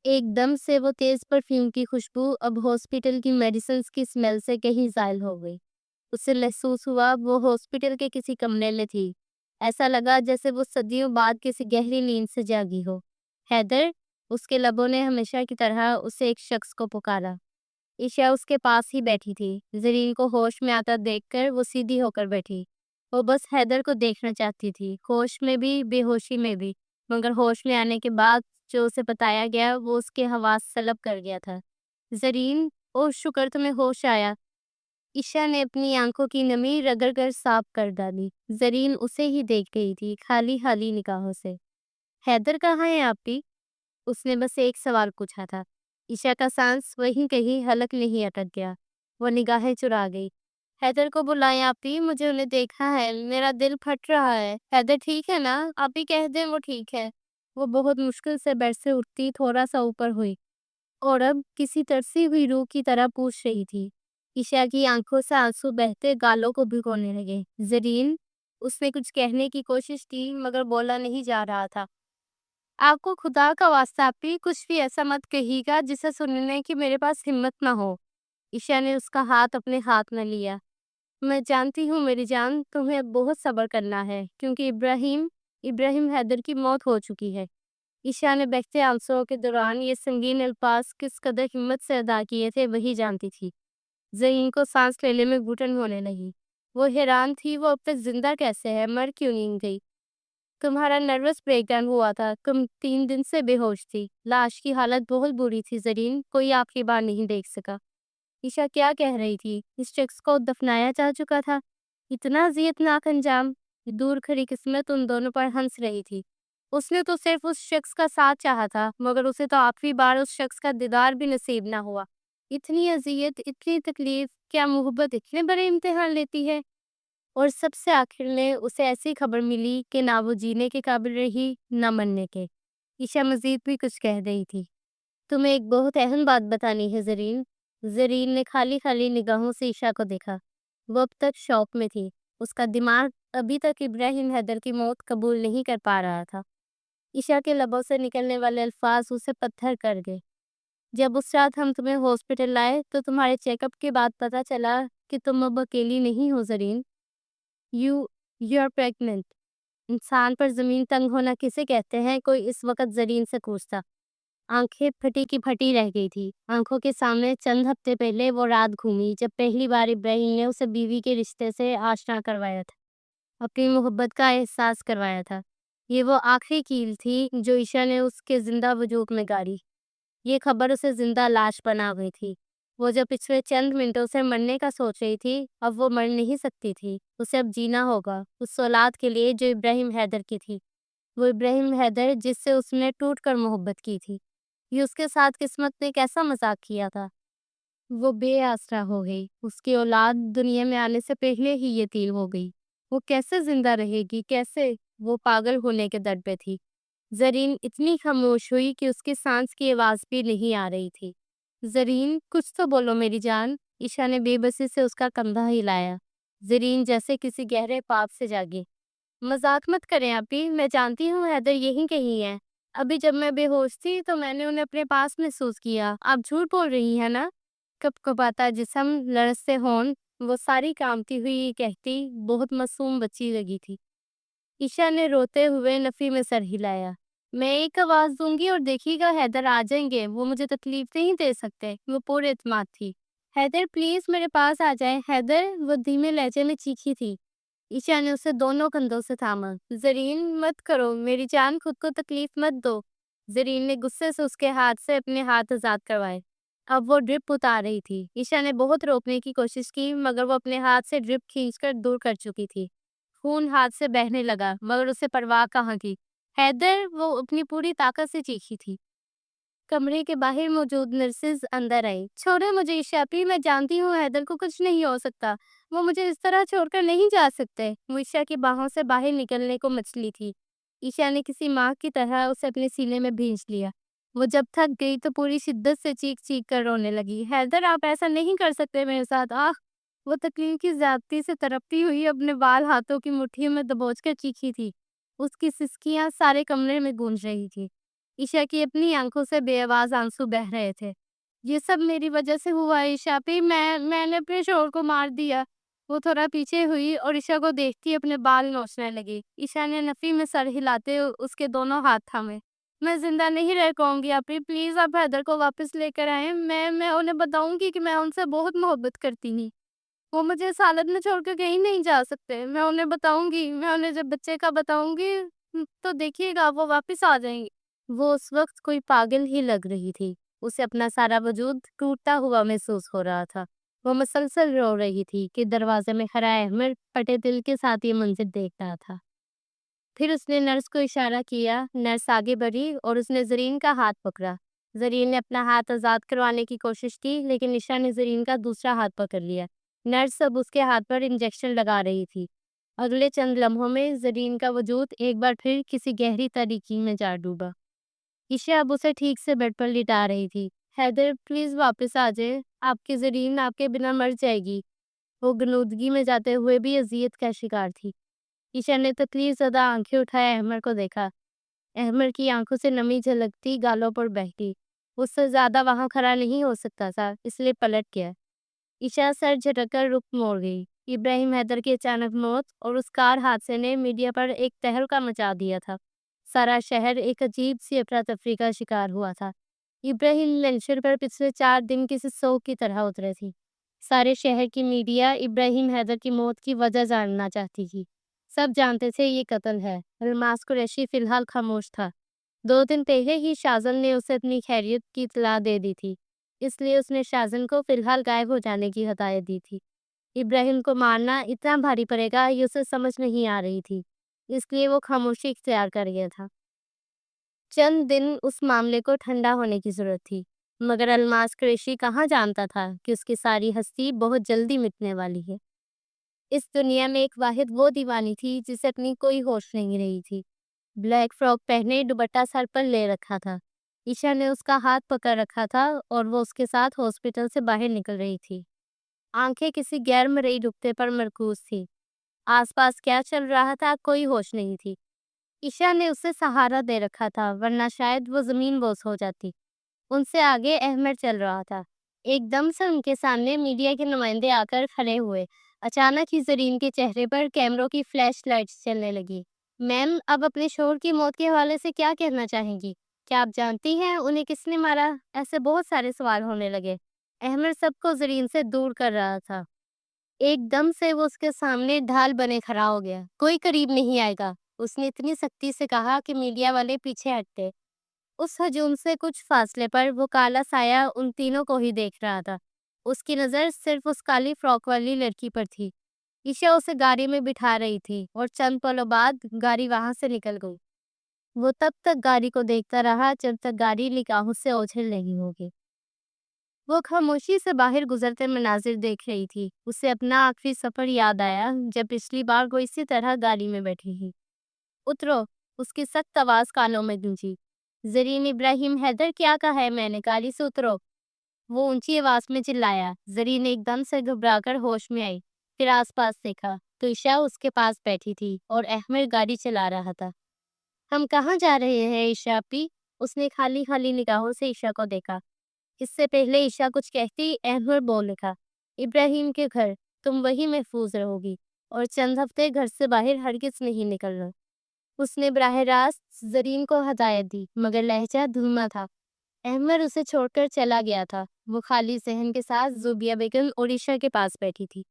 ایک دم سے وہ تیز پرفیوم کی خوشبو اب ہاسپٹل کی میڈیسنز کی سمیل سے کہیں زائل ہو گئی۔ اسے محسوس ہوا وہ ہاسپٹل کے کسی کمرے میں تھی۔ ایسا لگا جیسے وہ صدیوں بعد کسی گہری نیند سے جاگی ہو۔ حیدر، اس کے لبوں نے ہمیشہ کی طرح اسے ایک شخص کو پکارا۔ عشا اس کے پاس ہی بیٹھی تھی۔ زرین کو ہوش میں آتا دیکھ کر وہ سیدھی ہو کر بیٹھی۔ وہ بس حیدر کو دیکھنا چاہتی تھی، ہوش میں بھی، بے ہوشی میں بھی۔ مگر ہوش میں آنے کے بعد جو اسے بتایا گیا، وہ اس کے حواس سلب کر گیا تھا۔ زرین، او شکر تمہیں ہوش آیا۔ عشا نے اپنی آنکھوں کی نمی رگڑ کر صاف کر ڈالی۔ زرین اسے ہی دیکھ گئی تھی، خالی خالی نگاہوں سے۔ حیدر کہاں ہے آپی؟ اس نے بس ایک سوال پوچھا تھا۔ عشا کا سانس وہیں کہیں حلق نہیں اٹک گیا۔ وہ نگاہیں چرا گئی۔ حیدر کو بلائیں آپی، مجھے انہیں دیکھنا ہے، میرا دل پھٹ رہا ہے۔ حیدر ٹھیک ہے نا؟ آپی کہہ دیں وہ ٹھیک ہے۔ وہ بہت مشکل سے بیڈ سے اٹھتی، تھوڑا سا اوپر ہوئی، اور اب کسی ترسی ہوئی روح کی طرح پوچھ رہی تھی۔ عشا کی آنکھوں سے آنسو بہتے گالوں کو بھگونے لگے۔ زرین، اس نے کچھ کہنے کی کوشش کی، مگر بولا نہیں جا رہا تھا۔ آپ کو خدا کا واسطہ آپی، کچھ بھی ایسا مت کہیے گا جسے سننے کی میرے پاس ہمت نہ ہو۔ عشا نے اس کا ہاتھ اپنے ہاتھ میں لیا۔ میں جانتی ہوں میری جان، تمہیں اب بہت صبر کرنا ہے، کیونکہ ابراہیم حیدر کی موت ہو چکی ہے۔ عشا نے بہتے آنسوؤں کے دوران یہ سنگین الفاظ کس قدر ہمت سے ادا کیے تھے وہی جانتی تھی۔ زرین کو سانس لینے میں گھٹن ہونے لگی۔ وہ حیران تھی، وہ اب تک زندہ کیسے ہے، مر کیوں نہیں گئی؟ تمہارا نروس بریک ڈاؤن ہوا تھا، تم 3 دن سے بے ہوش تھی۔ لاش کی حالت بہت بری تھی زرین، کوئی آخری بار نہیں دیکھ سکا۔ عشا کیا کہہ رہی تھی؟ اس شخص کو دفنایا جا چکا تھا؟ اتنا اذیت ناک انجام؟ دور کھڑی قسمت ان دونوں پر ہنس رہی تھی۔ اس نے تو صرف اس شخص کا ساتھ چاہا تھا، مگر اسے تو آخری بار اس شخص کا دیدار بھی نصیب نہ ہوا۔ اتنی اذیت، اتنی تکلیف، کیا محبت اتنے بڑے امتحان لیتی ہے؟ اور سب سے آخر میں اسے ایسی خبر ملی کہ نہ وہ جینے کے قابل رہی، نہ مرنے کے۔ عشا مزید بھی کچھ کہہ رہی تھی۔ تمہیں ایک بہت اہم بات بتانی ہے زرین۔ زرین نے خالی خالی نگاہوں سے عشا کو دیکھا۔ وہ اب تک شوق میں تھی۔ اس کا دماغ ابھی تک ابراہیم حیدر کی موت قبول نہیں کر پا رہا تھا۔ عشا کے لبوں سے نکلنے والے الفاظ اسے پتھر کر گئے۔ جب اس رات ہم تمہیں ہاسپٹل لائے تو تمہارے چیک اپ کے بعد پتہ چلا کہ تم اب اکیلی نہیں ہو زرین۔ You are pregnant. انسان پر زمین تنگ ہونا کسے کہتے ہیں؟ کوئی اس وقت زرین سے پوچھتا۔ آنکھیں پھٹی کی پھٹی رہ گئی تھی۔ آنکھوں کے سامنے چند ہفتے پہلے وہ رات گھومی جب پہلی بار ابراہیم نے اسے بیوی کے رشتے سے آشنا کروایا تھا، اپنی محبت کا احساس کروایا تھا۔ یہ وہ آخری کیل تھی جو عشاء نے اس کے زندہ وجود میں گاڑی۔ یہ خبر اسے زندہ لاش بنا گئی تھی۔ وہ جو پچھلے چند منٹوں سے مرنے کا سوچ رہی تھی، اب وہ مر نہیں سکتی تھی۔ اسے اب جینا ہوگا اس اولاد کے لیے جو ابراہیم حیدر کی تھی، وہ ابراہیم حیدر جس سے اس نے ٹوٹ کر محبت کی تھی۔ یہ اس کے ساتھ قسمت نے کیسا مذاق کیا تھا۔ وہ بے آسرا ہو گئی۔ اس کی اولاد دنیا میں آنے سے پہلے ہی یتیم ہو گئی۔ وہ کیسے زندہ رہے گی؟ کیسے؟ وہ پاگل ہونے کے در پہ تھی۔ زرین اتنی خاموش ہوئی کہ اس کی سانس کی آواز بھی نہیں آ رہی تھی۔ زرین، کچھ تو بولو میری جان۔ عشاء نے بے بسی سے اس کا کندھا ہلایا۔ زرین جیسے کسی گہرے خواب سے جاگی۔ مذاق مت کریں آپی، میں جانتی ہوں حیدر یہیں کہیں ہے۔ ابھی جب میں بے ہوش تھی تو میں نے انہیں اپنے پاس محسوس کیا۔ آپ جھوٹ بول رہی ہیں نا؟ کپ کپاتا جسم، لرزتے ہونٹ، وہ ساری کامتی ہوئی کہتی بہت معصوم بچی لگی تھی۔ عشاء نے روتے ہوئے نفی میں سر ہلایا۔ میں ایک آواز دوں گی اور دیکھیے گا حیدر آ جائیں گے۔ وہ مجھے تکلیف نہیں دے سکتے۔ وہ پورے اعتماد تھی۔ حیدر پلیز میرے پاس آ جائیں حیدر، وہ دھیمے لہجے میں چیخی تھی۔ عشاء نے اسے دونوں کندھوں سے تھاما۔ زرین مت کرو میری جان، خود کو تکلیف مت دو۔ زرین نے غصے سے اس کے ہاتھ سے اپنے ہاتھ آزاد کروائے۔ اب وہ ڈرپ اتار رہی تھی۔ عشاء نے بہت روکنے کی کوشش کی مگر وہ اپنے ہاتھ سے ڈرپ کھینچ کر دور کر چکی تھی۔ خون ہاتھ سے بہنے لگا مگر اسے پرواہ کہاں کی۔ حیدر، وہ اپنی پوری طاقت سے چیخی تھی۔ کمرے کے باہر موجود نرسز اندر آئی۔ چھوڑے مجھے عشاء پی، میں جانتی ہوں حیدر کو کچھ نہیں ہو سکتا۔ وہ مجھے اس طرح چھوڑ کر نہیں جا سکتے۔ وہ عشاء کی باہوں سے باہر نکلنے کو مچلی تھی۔ عشاء نے کسی ماں کی طرح اسے اپنے سینے میں بھینچ لیا۔ وہ جب تھک گئی تو پوری شدت سے چیخ چیخ کر رونے لگی۔ حیدر، آپ ایسا نہیں کر سکتے میرے ساتھ۔ آہ! وہ تکلیف کی زیادتی سے تڑپتی ہوئی اپنے بال ہاتھوں کی مٹھیوں میں دبوچ کر چیخی تھی۔ اس کی سسکیاں سارے کمرے میں گونج رہی تھی۔ عشاء کی اپنی آنکھوں سے بے آواز آنسو بہہ رہے تھے۔ یہ سب میری وجہ سے ہوا عشاء پی، میں نے اپنے شوہر کو مار دیا۔ وہ تھوڑا پیچھے ہوئی اور عشاء کو دیکھتی اپنے بال نوچنے لگی۔ عشاء نے نفی میں سر ہلاتے اس کے دونوں ہاتھ تھامے۔ میں زندہ نہیں رہ پاؤں گی آپی، پلیز آپ حیدر کو واپس لے کر آئیں۔ میں انہیں بتاؤں گی کہ میں ان سے بہت محبت کرتی ہوں۔ وہ مجھے اس حالت میں چھوڑ کے کہیں نہیں جا سکتے۔ میں انہیں بتاؤں گی، میں انہیں جب بچے کا بتاؤں گی تو دیکھیے گا وہ واپس آ جائیں گے۔ وہ اس وقت کوئی پاگل ہی لگ رہی تھی۔ اسے اپنا سارا وجود ٹوٹتا ہوا محسوس ہو رہا تھا۔ وہ مسلسل رو رہی تھی کہ دروازے میں کھڑا احمد پھٹے دل کے ساتھ یہ منظر دیکھ رہا تھا۔ پھر اس نے نرس کو اشارہ کیا۔ نرس آگے بڑھی اور اس نے زرین کا ہاتھ پکڑا۔ زرین نے اپنا ہاتھ آزاد کروانے کی کوشش کی لیکن عشاء نے زرین کا دوسرا ہاتھ پکڑ لیا۔ نرس اب اس کے ہاتھ پر انجیکشن لگا رہی تھی۔ اگلے چند لمحوں میں زرین کا وجود ایک بار پھر کسی گہری تاریکی میں جا ڈوبا۔ عشاء اب اسے ٹھیک سے بیڈ پر لٹا رہی تھی۔ حیدر پلیز واپس آ جائے، آپ کی زرین آپ کے بنا مر جائے گی۔ وہ غنودگی میں جاتے ہوئے بھی اذیت کا شکار تھی۔ عشاء نے تکلیف زدہ آنکھیں اٹھائے احمد کو دیکھا۔ احمد کی آنکھوں سے نمی جھلکتی گالوں پر بہتی۔ اس سے زیادہ وہاں کھڑا نہیں ہو سکتا تھا اس لیے پلٹ گیا۔ عشاء سر جھٹک کر رخ موڑ گئی۔ ابراہیم حیدر کی اچانک موت اور اس کار حادثے نے میڈیا پر ایک تہلکہ مچا دیا تھا۔ سارا شہر ایک عجیب سی افراتفری کا شکار ہوا تھا۔ ابراہیم لنچر پر پچھلے 4 دن کسی سوگ کی طرح اترے تھی۔ سارے شہر کی میڈیا ابراہیم حیدر کی موت کی وجہ جاننا چاہتی تھی۔ سب جانتے تھے یہ قتل ہے۔ الماس قریشی فی الحال خاموش تھا۔ 2 دن پہلے ہی شازن نے اسے اپنی خیریت کی اطلاع دے دی تھی، اس لیے اس نے شازن کو فی الحال غائب ہو جانے کی ہدایت دی تھی۔ ابراہیم کو مارنا اتنا بھاری پڑے گا یہ اسے سمجھ نہیں آ رہی تھی، اس لیے وہ خاموشی اختیار کر گیا تھا۔ چند دن اس معاملے کو ٹھنڈا ہونے کی ضرورت تھی، مگر الماس قریشی کہاں جانتا تھا کہ اس کی ساری ہستی بہت جلدی مٹنے والی ہے۔ اس دنیا میں ایک واحد وہ دیوانی تھی جسے اپنی کوئی ہوش نہیں رہی تھی۔ بلیک فراک پہنے دوپٹہ سر پر لے رکھا تھا۔ عشاء نے اس کا ہاتھ پکڑ رکھا تھا اور وہ اس کے ساتھ ہاسپٹل سے باہر نکل رہی تھی۔ آنکھیں کسی غیر مرئی نقطے پر مرکوز تھی۔ آس پاس کیا چل رہا تھا کوئی ہوش نہیں تھی۔ عشاء نے اسے سہارا دے رکھا تھا ورنہ شاید وہ زمین بوس ہو جاتی۔ ان سے آگے احمد چل رہا تھا۔ ایک دم سے ان کے سامنے میڈیا کے نمائندے آ کر کھڑے ہوئے۔ اچانک ہی زرین کے چہرے پر کیمروں کی فلیش لائٹس چلنے لگی۔ میم، اب اپنے شوہر کی موت کے حوالے سے کیا کہنا چاہیں گی؟ کیا آپ جانتی ہیں انہیں کس نے مارا؟ ایسے بہت سارے سوال ہونے لگے۔ احمد سب کو زرین سے دور کر رہا تھا۔ ایک دم سے وہ اس کے سامنے ڈھال بنے کھڑا ہو گیا۔ کوئی قریب نہیں آئے گا، اس نے اتنی سختی سے کہا کہ میڈیا والے پیچھے ہٹتے۔ اس ہجوم سے کچھ فاصلے پر وہ کالا سایہ ان تینوں کو ہی دیکھ رہا تھا۔ اس کی نظر صرف اس کالی فراک والی لڑکی پر تھی۔ عشا اسے گاڑی میں بٹھا رہی تھی اور چند پلوں بعد گاڑی وہاں سے نکل گئی۔ وہ تب تک گاڑی کو دیکھتا رہا جب تک گاڑی نگاہوں سے اوجھل نہیں ہوگی۔ وہ خاموشی سے باہر گزرتے مناظر دیکھ رہی تھی۔ اسے اپنا آخری سفر یاد آیا جب پچھلی بار وہ اسی طرح گاڑی میں بیٹھی تھی۔ اترو، اس کی سخت آواز کانوں میں گونجی۔ زرین ابراہیم، حیدر کیا کہا ہے میں نے؟ گاڑی سے اترو، وہ اونچی آواز میں چلایا۔ زرین ایک دم سے گھبرا کر ہوش میں آئی، پھر آس پاس دیکھا تو عشا اس کے پاس بیٹھی تھی اور احمد گاڑی چلا رہا تھا۔ ہم کہاں جا رہے ہیں عشا اپی؟ اس نے خالی خالی نگاہوں سے عشا کو دیکھا۔ اس سے پہلے عشا کچھ کہتی احمد بول اٹھا، ابراہیم کے گھر، تم وہی محفوظ رہو گی اور چند ہفتے گھر سے باہر ہرگز نہیں نکلنا۔ اس نے براہ راست زرین کو ہدایت دی، مگر لہجہ دھیما تھا۔ احمد اسے چھوڑ کر چلا گیا تھا۔ وہ خالی ذہن کے ساتھ زوبیہ بیگم اور عشا کے پاس بیٹھی تھی۔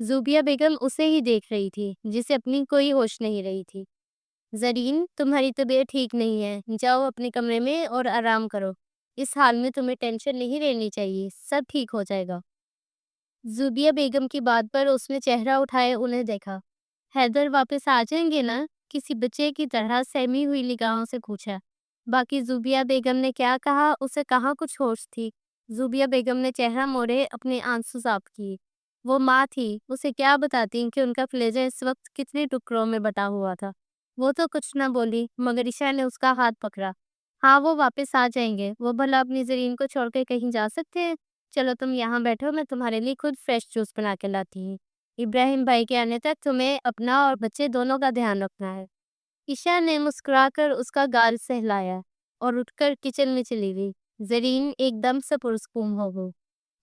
زوبیہ بیگم اسے ہی دیکھ رہی تھی جسے اپنی کوئی ہوش نہیں رہی تھی۔ زرین، تمہاری طبیعت ٹھیک نہیں ہے، جاؤ اپنے کمرے میں اور آرام کرو۔ اس حال میں تمہیں ٹینشن نہیں لینی چاہیے، سب ٹھیک ہو جائے گا۔ زوبیہ بیگم کی بات پر اس نے چہرہ اٹھائے انہیں دیکھا۔ حیدر واپس آ جائیں گے نا؟ کسی بچے کی طرح سہمی ہوئی نگاہوں سے پوچھا۔ باقی زوبیہ بیگم نے کیا کہا، اسے کہاں کچھ ہوش تھی۔ زوبیہ بیگم نے چہرہ موڑے اپنے آنسو صاف کیے۔ وہ ماں تھی، اسے کیا بتاتی کہ ان کا کلیجہ اس وقت کتنے ٹکڑوں میں بٹا ہوا تھا۔ وہ تو کچھ نہ بولی، مگر عشا نے اس کا ہاتھ پکڑا۔ ہاں، وہ واپس آ جائیں گے۔ وہ بھلا اپنی زرین کو چھوڑ کے کہیں جا سکتے ہیں؟ چلو تم یہاں بیٹھو، میں تمہارے لیے خود فریش جوس بنا کے لاتی ہوں۔ ابراہیم بھائی کے آنے تک تمہیں اپنا اور بچے دونوں کا دھیان رکھنا ہے۔ عشا نے مسکرا کر اس کا گال سہلایا اور اٹھ کر کچن میں چلی گئی۔ زرین ایک دم سے پرسکون ہو گئی،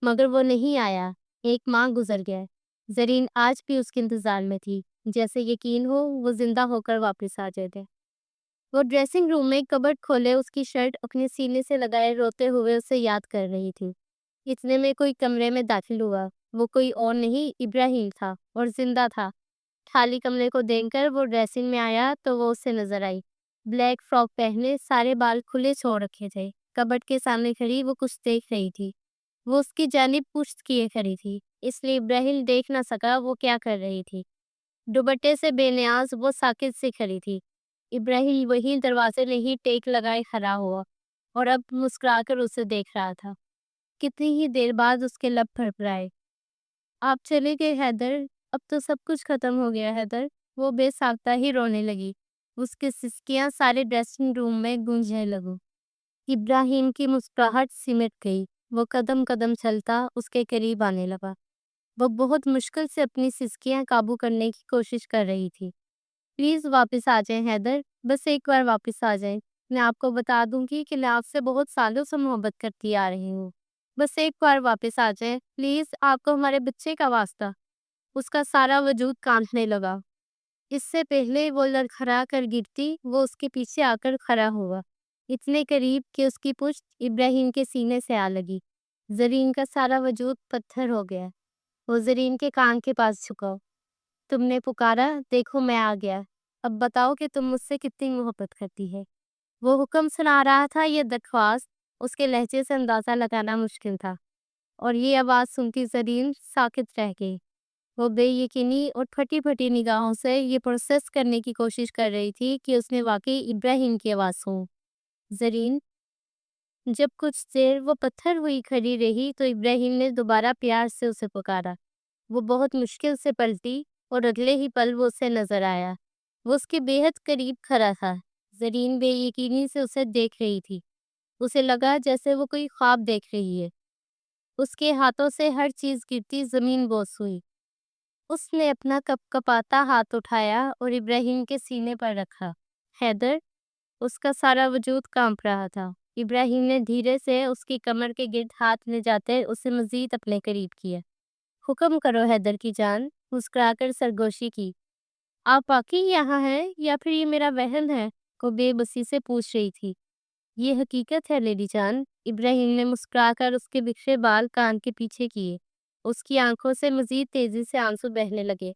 مگر وہ نہیں آیا۔ ایک ماہ گزر گیا۔ زرین آج بھی اس کے انتظار میں تھی، جیسے یقین ہو وہ زندہ ہو کر واپس آ جائے تھے۔ وہ ڈریسنگ روم میں کبرڈ کھولے اس کی شرٹ اپنے سینے سے لگائے روتے ہوئے اسے یاد کر رہی تھی۔ اتنے میں کوئی کمرے میں داخل ہوا۔ وہ کوئی اور نہیں ابراہیم تھا، اور زندہ تھا۔ خالی کمرے کو دیکھ کر وہ ڈریسنگ میں آیا تو وہ اسے نظر آئی۔ بلیک فراک پہنے، سارے بال کھلے چھوڑ رکھے تھے۔ کبرڈ کے سامنے کھڑی وہ کچھ دیکھ رہی تھی۔ وہ اس کی جانب پشت کیے کھڑی تھی، اس لیے ابراہیم دیکھ نہ سکا وہ کیا کر رہی تھی۔ دوپٹے سے بے نیاز وہ ساکت سے کھڑی تھی۔ ابراہیم وہی دروازے میں ہی ٹیک لگائے کھڑا ہوا اور اب مسکرا کر اسے دیکھ رہا تھا۔ کتنی ہی دیر بعد اس کے لب پھڑپڑائے۔ آپ چلے گئے حیدر، اب تو سب کچھ ختم ہو گیا حیدر۔ وہ بے ساختہ ہی رونے لگی۔ اس کی سسکیاں سارے ڈریسنگ روم میں گونجنے لگوں۔ ابراہیم کی مسکراہٹ سمٹ گئی۔ وہ قدم قدم چلتا اس کے قریب آنے لگا۔ وہ بہت مشکل سے اپنی سسکیاں قابو کرنے کی کوشش کر رہی تھی۔ پلیز واپس آ جائیں حیدر، بس ایک بار واپس آ جائیں۔ میں آپ کو بتا دوں گی کہ میں آپ سے بہت سالوں سے محبت کرتی آ رہی ہوں۔ بس ایک بار واپس آ جائیں پلیز، آپ کو ہمارے بچے کا واسطہ۔ اس کا سارا وجود کانپنے لگا۔ اس سے پہلے وہ لڑکھڑا کر گرتی، وہ اس کے پیچھے آ کر کھڑا ہوا، اتنے قریب کہ اس کی پشت ابراہیم کے سینے سے آ لگی۔ زرین کا سارا وجود پتھر ہو گیا۔ وہ زرین کے کان کے پاس جھکا۔ تم نے پکارا، دیکھو میں آ گیا۔ اب بتاؤ کہ تم مجھ سے کتنی محبت کرتی ہے۔ وہ حکم سنا رہا تھا یا درخواست، اس کے لہجے سے اندازہ لگانا مشکل تھا، اور یہ آواز سنتی زرین ساکت رہ گئی۔ وہ بے یقینی اور پھٹی پھٹی نگاہوں سے یہ پروسیس کرنے کی کوشش کر رہی تھی کہ اس نے واقعی ابراہیم کی آواز سنی۔ زرین، جب کچھ دیر وہ پتھر ہوئی کھڑی رہی تو ابراہیم نے دوبارہ پیار سے اسے پکارا۔ وہ بہت مشکل سے پلٹی اور اگلے ہی پل وہ اسے نظر آیا۔ وہ اس کے بے حد قریب کھڑا تھا۔ زرین بے یقینی سے اسے دیکھ رہی تھی۔ اسے لگا جیسے وہ کوئی خواب دیکھ رہی ہے۔ اس کے ہاتھوں سے ہر چیز گرتی زمین بوس ہوئی۔ اس نے اپنا کپ کپاتا ہاتھ اٹھایا اور ابراہیم کے سینے پر رکھا۔ حیدر، اس کا سارا وجود کانپ رہا تھا۔ ابراہیم نے دھیرے سے اس کی کمر کے گرد ہاتھ لے جاتے اسے مزید اپنے قریب کیا۔ حکم کرو حیدر کی جان، مسکرا کر سرگوشی کی۔ آپ واقعی یہاں ہیں یا پھر یہ میرا وہم ہے؟ کو بے بسی سے پوچھ رہی تھی۔ یہ حقیقت ہے لیڈی جان، ابراہیم نے مسکرا کر اس کے بکھرے بال کان کے پیچھے کیے۔ اس کی آنکھوں سے مزید تیزی سے آنسو بہنے لگے۔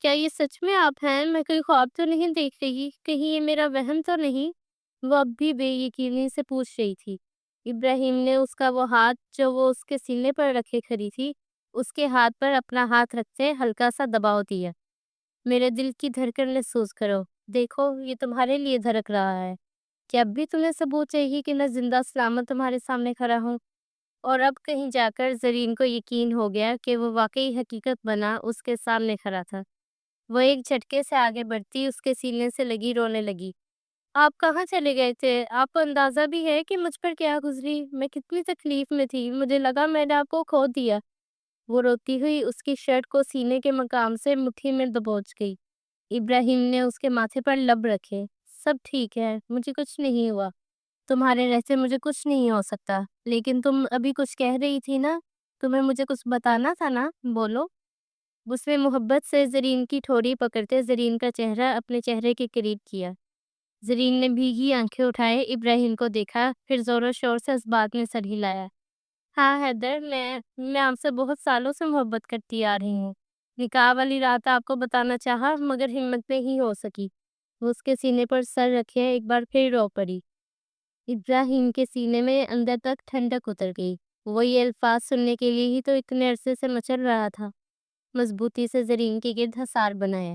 کیا یہ سچ میں آپ ہیں؟ میں کوئی خواب تو نہیں دیکھ رہی؟ کہیں یہ میرا وہم تو نہیں؟ وہ اب بھی بے یقینی سے پوچھ رہی تھی۔ ابراہیم نے اس کا وہ ہاتھ جو وہ اس کے سینے پر رکھے کھڑی تھی، اس کے ہاتھ پر اپنا ہاتھ رکھتے ہلکا سا دباؤ دیا۔ میرے دل کی دھڑکن محسوس کرو، دیکھو یہ تمہارے لیے دھڑک رہا ہے۔ کیا اب بھی تمہیں ثبوت چاہیے کہ میں زندہ سلامت تمہارے سامنے کھڑا ہوں؟ اور اب کہیں جا کر زرین کو یقین ہو گیا کہ وہ واقعی حقیقت بنا اس کے سامنے کھڑا تھا۔ وہ ایک جھٹکے سے آگے بڑھتی اس کے سینے سے لگی رونے لگی۔ آپ کہاں چلے گئے تھے؟ آپ کو اندازہ بھی ہے کہ مجھ پر کیا گزری؟ میں کتنی تکلیف میں تھی، مجھے لگا میں نے آپ کو کھو دیا۔ وہ روتی ہوئی اس کی شرٹ کو سینے کے مقام سے مٹھی میں دبوچ گئی۔ ابراہیم نے اس کے ماتھے پر لب رکھے۔ سب ٹھیک ہے، مجھے کچھ نہیں ہوا۔ تمہارے رہتے مجھے کچھ نہیں ہو سکتا۔ لیکن تم ابھی کچھ کہہ رہی تھی نا؟ تمہیں مجھے کچھ بتانا تھا نا؟ بولو۔ اس نے محبت سے زرین کی ٹھوڑی پکڑتے زرین کا چہرہ اپنے چہرے کے قریب کیا۔ زرین نے بھیگی آنکھیں اٹھائے ابراہیم کو دیکھا، پھر زور و شور سے اس بات میں سر ہلایا۔ ہاں حیدر، میں آپ سے بہت سالوں سے محبت کرتی آ رہی ہوں۔ نکاح والی رات آپ کو بتانا چاہا مگر ہمت نہیں ہو سکی۔ وہ اس کے سینے پر سر رکھے ایک بار پھر رو پڑی۔ ابراہیم کے سینے میں اندر تک ٹھنڈک اتر گئی۔ وہ یہ الفاظ سننے کے لیے ہی تو اتنے عرصے سے مچل رہا تھا۔ مضبوطی سے زرین کے گرد حصار بنایا۔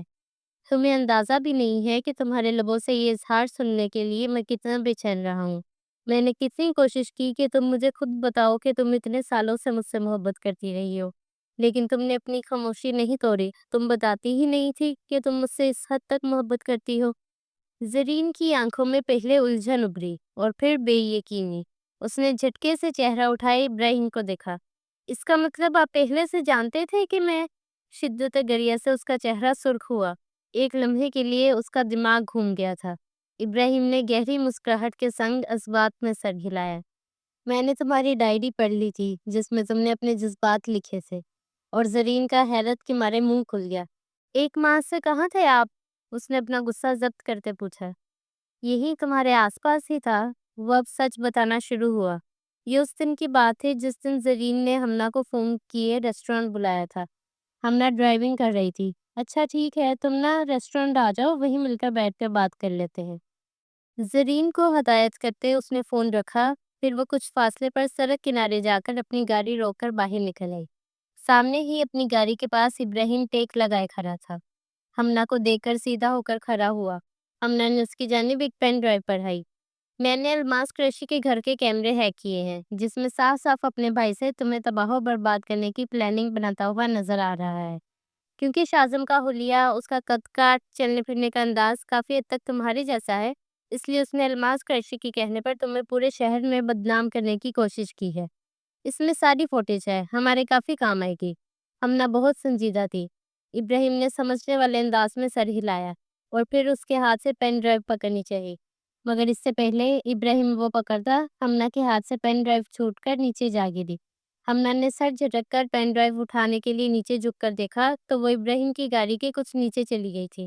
تمہیں اندازہ بھی نہیں ہے کہ تمہارے لبوں سے یہ اظہار سننے کے لیے میں کتنا بے چین رہا ہوں۔ میں نے کتنی کوشش کی کہ تم مجھے خود بتاؤ کہ تم اتنے سالوں سے مجھ سے محبت کرتی رہی ہو، لیکن تم نے اپنی خاموشی نہیں توڑی۔ تم بتاتی ہی نہیں تھی کہ تم مجھ سے اس حد تک محبت کرتی ہو۔ زرین کی آنکھوں میں پہلے الجھن ابھری اور پھر بے یقینی۔ اس نے جھٹکے سے چہرہ اٹھائے ابراہیم کو دیکھا۔ اس کا مطلب آپ پہلے سے جانتے تھے کہ میں… شدت گریہ سے اس کا چہرہ سرخ ہوا۔ ایک لمحے کے لیے اس کا دماغ گھوم گیا تھا۔ ابراہیم نے گہری مسکراہٹ کے سنگ اس بات میں سر ہلایا۔ میں نے تمہاری ڈائری پڑھ لی تھی جس میں تم نے اپنے جذبات لکھے تھے۔ اور زرین کا حیرت کے مارے منہ کھل گیا۔ ایک ماہ سے کہاں تھے آپ؟ اس نے اپنا غصہ ضبط کرتے پوچھا۔ یہی تمہارے آس پاس ہی تھا۔ وہ اب سچ بتانا شروع ہوا۔ یہ اس دن کی بات ہے جس دن زرین نے ہمنا کو فون کیے ریسٹورانٹ بلایا تھا۔ ہمنا ڈرائیونگ کر رہی تھی۔ اچھا ٹھیک ہے، تم نا ریسٹورانٹ آ جاؤ، وہیں مل کر بیٹھ کر بات کر لیتے ہیں۔ زرین کو ہدایت کرتے اس نے فون رکھا، پھر وہ کچھ فاصلے پر سڑک کنارے جا کر اپنی گاڑی روک کر باہر نکل آئی۔ سامنے ہی اپنی گاڑی کے پاس ابراہیم ٹیک لگائے کھڑا تھا۔ ہمنا کو دیکھ کر سیدھا ہو کر کھڑا ہوا۔ ہمنا نے اس کی جانب ایک پین ڈرائیو پڑھائی۔ میں نے الماس قریشی کے گھر کے کیمرے ہیک کیے ہیں، جس میں صاف صاف اپنے بھائی سے تمہیں تباہ و برباد کرنے کی پلاننگ بناتا ہوا نظر آ رہا ہے۔ کیونکہ شاذم کا حلیہ، اس کا قد کاٹ، چلنے پھرنے کا انداز کافی حد تک تمہارے جیسا ہے، اس لیے اس نے الماس قریشی کے کہنے پر تمہیں پورے شہر میں بدنام کرنے کی کوشش کی ہے۔ اس میں ساری فوٹیج ہے، ہمارے کافی کام آئے گی۔ ہمنا بہت سنجیدہ تھی۔ ابراہیم نے سمجھنے والے انداز میں سر ہلایا اور پھر اس کے ہاتھ سے پین ڈرائیو پکڑنی چاہی، مگر اس سے پہلے ابراہیم وہ پکڑتا، ہمنا کے ہاتھ سے پین ڈرائیو چھوٹ کر نیچے جا گری۔ ہمنا نے سر جھٹک کر پین ڈرائیو اٹھانے کے لیے نیچے جھک کر دیکھا تو وہ ابراہیم کی گاڑی کے کچھ نیچے چلی گئی تھی۔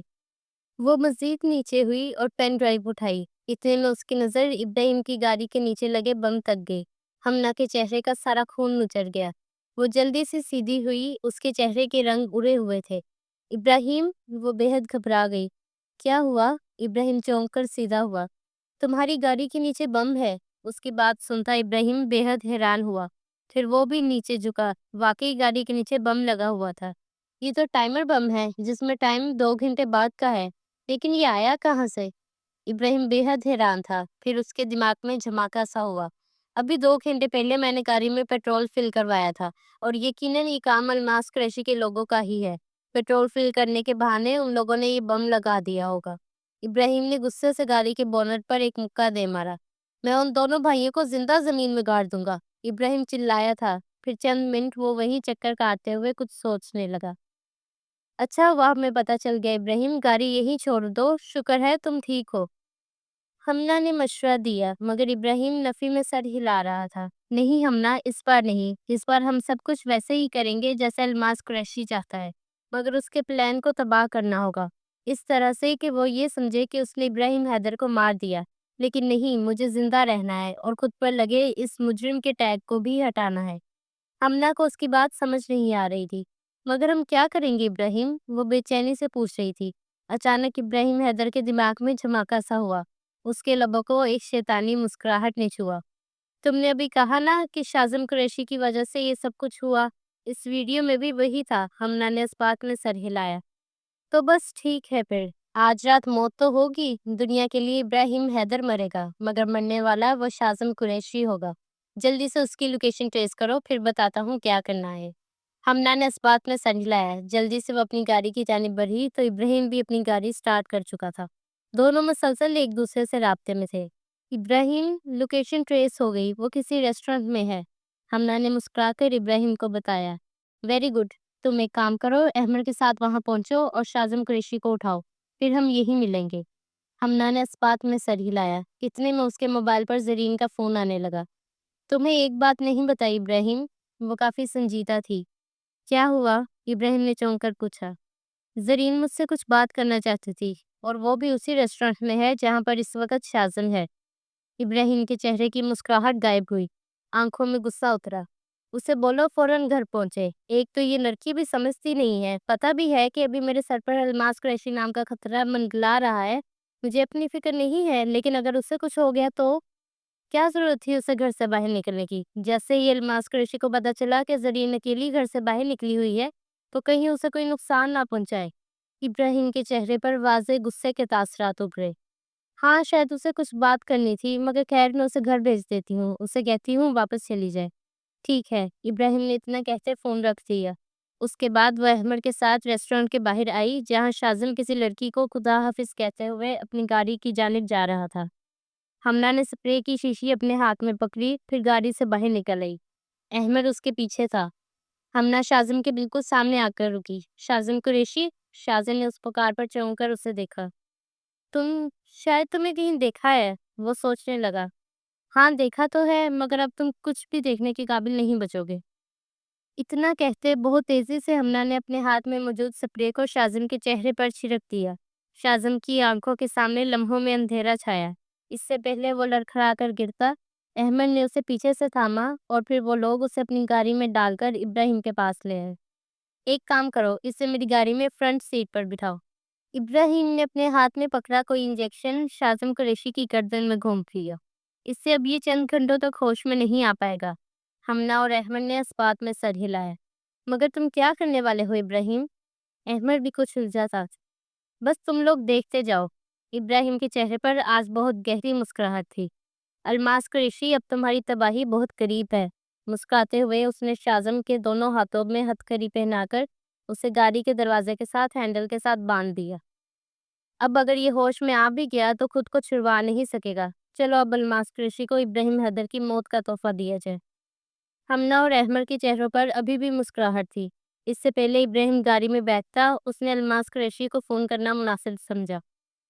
وہ مزید نیچے ہوئی اور پین ڈرائیو اٹھائی۔ اتنے میں اس کی نظر ابراہیم کی گاڑی کے نیچے لگے بم تک گئی۔ ہمنا کے چہرے کا سارا خون نچڑ گیا۔ وہ جلدی سے سیدھی ہوئی، اس کے چہرے کے رنگ اڑے ہوئے تھے۔ ابراہیم، وہ بے حد گھبرا گئی۔ کیا ہوا؟ ابراہیم چونک کر سیدھا ہوا۔ تمہاری گاڑی کے نیچے بم ہے۔ اس کی بات سنتا ابراہیم بے حد حیران ہوا، پھر وہ بھی نیچے جھکا۔ واقعی گاڑی کے نیچے بم لگا ہوا تھا۔ یہ تو ٹائمر بم ہے جس میں ٹائم 2 گھنٹے بعد کا ہے، لیکن یہ آیا کہاں سے؟ ابراہیم بے حد حیران تھا، پھر اس کے دماغ میں جھماکا سا ہوا۔ ابھی 2 گھنٹے پہلے میں نے گاڑی میں پیٹرول فل کروایا تھا، اور یقیناً یہ کام الماس قریشی کے لوگوں کا ہی ہے۔ پیٹرول فل کرنے کے بہانے ان لوگوں نے یہ بم لگا دیا ہوگا۔ ابراہیم نے غصے سے گاڑی کے بونٹ پر ایک مکہ دے مارا۔ میں ان دونوں بھائیوں کو زندہ زمین میں گاڑ دوں گا، ابراہیم چلایا تھا۔ پھر چند منٹ وہ وہیں چکر کاٹتے ہوئے کچھ سوچنے لگا۔ اچھا ہوا ہمیں پتہ چل گیا ابراہیم، گاڑی یہیں چھوڑ دو، شکر ہے تم ٹھیک ہو۔ ہمنا نے مشورہ دیا، مگر ابراہیم نفی میں سر ہلا رہا تھا۔ نہیں ہمنا، اس بار نہیں، اس بار ہم سب کچھ ویسے ہی کریں گے جیسے الماس قریشی چاہتا ہے، مگر اس کے پلان کو تباہ کرنا ہوگا۔ اس طرح سے کہ وہ یہ سمجھے کہ اس نے ابراہیم حیدر کو مار دیا، لیکن نہیں، مجھے زندہ رہنا ہے اور خود پر لگے اس مجرم کے ٹیگ کو بھی ہٹانا ہے۔ ہمنا کو اس کی بات سمجھ نہیں آ رہی تھی۔ مگر ہم کیا کریں گے ابراہیم؟ وہ بے چینی سے پوچھ رہی تھی۔ اچانک ابراہیم حیدر کے دماغ میں دھماکہ سا ہوا۔ اس کے لبوں کو ایک شیطانی مسکراہٹ نے چھوا۔ تم نے ابھی کہا نا کہ شازم قریشی کی وجہ سے یہ سب کچھ ہوا؟ اس ویڈیو میں بھی وہی تھا۔ ہمنا نے اس بات میں سر ہلایا۔ تو بس ٹھیک ہے پھر، آج رات موت تو ہوگی۔ دنیا کے لیے ابراہیم حیدر مرے گا، مگر مرنے والا وہ شازم قریشی ہوگا۔ جلدی سے اس کی لوکیشن ٹریس کرو، پھر بتاتا ہوں کیا کرنا ہے۔ ہمنا نے اس بات میں سر ہلایا۔ جلدی سے وہ اپنی گاڑی کی جانب بڑھی تو ابراہیم بھی اپنی گاڑی سٹارٹ کر چکا تھا۔ دونوں مسلسل ایک دوسرے سے رابطے میں تھے۔ ابراہیم، لوکیشن ٹریس ہو گئی، وہ کسی ریسٹورنٹ میں ہے۔ ہمنا نے مسکرا کر ابراہیم کو بتایا۔ ویری گڈ، تم ایک کام کرو، احمد کے ساتھ وہاں پہنچو اور شازم قریشی کو اٹھاؤ، پھر ہم یہی ملیں گے۔ ہمنا نے اس بات میں سر ہلایا۔ اتنے میں اس کے موبائل پر زرین کا فون آنے لگا۔ تمہیں ایک بات نہیں بتائی ابراہیم؟ وہ کافی سنجیدہ تھی۔ کیا ہوا؟ ابراہیم نے چونک کر پوچھا۔ زرین مجھ سے کچھ بات کرنا چاہتی تھی، اور وہ بھی اسی ریسٹورنٹ میں ہے جہاں پر اس وقت شازم ہے۔ ابراہیم کے چہرے کی مسکراہٹ غائب ہوئی، آنکھوں میں غصہ اترا۔ اسے بولو فوراً گھر پہنچے۔ ایک تو یہ لڑکی بھی سمجھتی نہیں ہے، پتہ بھی ہے کہ ابھی میرے سر پر الماس قریشی نام کا خطرہ منڈلا رہا ہے۔ مجھے اپنی فکر نہیں ہے، لیکن اگر اسے کچھ ہو گیا تو کیا ضرورت تھی اسے گھر سے باہر نکلنے کی؟ جیسے ہی الماس قریشی کو پتہ چلا کہ زرین اکیلی گھر سے باہر نکلی ہوئی ہے تو کہیں اسے کوئی نقصان نہ پہنچائے۔ ابراہیم کے چہرے پر واضح غصے کے تاثرات ابھرے۔ ہاں، شاید اسے کچھ بات کرنی تھی، مگر خیر، میں اسے گھر بھیج دیتی ہوں، اسے کہتی ہوں واپس چلی جائے۔ ٹھیک ہے، ابراہیم نے اتنا کہتے فون رکھ دیا۔ اس کے بعد وہ احمد کے ساتھ ریسٹورنٹ کے باہر آئی جہاں شازم کسی لڑکی کو خدا حافظ کہتے ہوئے اپنی گاڑی کی جانب جا رہا تھا۔ ہمنا نے سپرے کی شیشی اپنے ہاتھ میں پکڑی، پھر گاڑی سے باہر نکل آئی۔ احمد اس کے پیچھے تھا۔ ہمنا شازم کے بالکل سامنے آ کر رکی۔ شازم قریشی؟ شازم نے اس پکار پر چونک کر اسے دیکھا۔ شاید تمہیں کہیں دیکھا ہے، وہ سوچنے لگا۔ ہاں دیکھا تو ہے، مگر اب تم کچھ بھی دیکھنے کے قابل نہیں بچو گے۔ اتنا کہتے بہت تیزی سے ہمنا نے اپنے ہاتھ میں موجود سپرے کو شازم کے چہرے پر چھڑک دیا۔ شازم کی آنکھوں کے سامنے لمحوں میں اندھیرا چھایا۔ اس سے پہلے وہ لڑکھڑا کر گرتا، احمد نے اسے پیچھے سے تھاما اور پھر وہ لوگ اسے اپنی گاڑی میں ڈال کر ابراہیم کے پاس لے آئے۔ ایک کام کرو، اسے میری گاڑی میں فرنٹ سیٹ پر بٹھاؤ۔ ابراہیم نے اپنے ہاتھ میں پکڑا کوئی انجیکشن شازم قریشی کی گردن میں گھونپ دیا۔ اس سے اب یہ چند گھنٹوں تک ہوش میں نہیں آ پائے گا۔ ہمنا اور احمد نے اس بات میں سر ہلایا۔ مگر تم کیا کرنے والے ہو ابراہیم؟ احمد بھی کچھ الجھا تھا۔ بس تم لوگ دیکھتے جاؤ۔ ابراہیم کے چہرے پر آج بہت گہری مسکراہٹ تھی۔ الماس قریشی، اب تمہاری تباہی بہت قریب ہے۔ مسکراتے ہوئے اس نے شازم کے دونوں ہاتھوں میں ہتھکڑی پہنا کر اسے گاڑی کے دروازے کے ساتھ ہینڈل کے ساتھ باندھ دیا۔ اب اگر یہ ہوش میں آ بھی گیا تو خود کو چھڑوا نہیں سکے گا۔ چلو اب الماس قریشی کو ابراہیم حیدر کی موت کا تحفہ دیا جائے۔ ہمنا اور احمد کے چہروں پر ابھی بھی مسکراہٹ تھی۔ اس سے پہلے ابراہیم گاڑی میں بیٹھتا، اس نے الماس قریشی کو فون کرنا مناسب سمجھا۔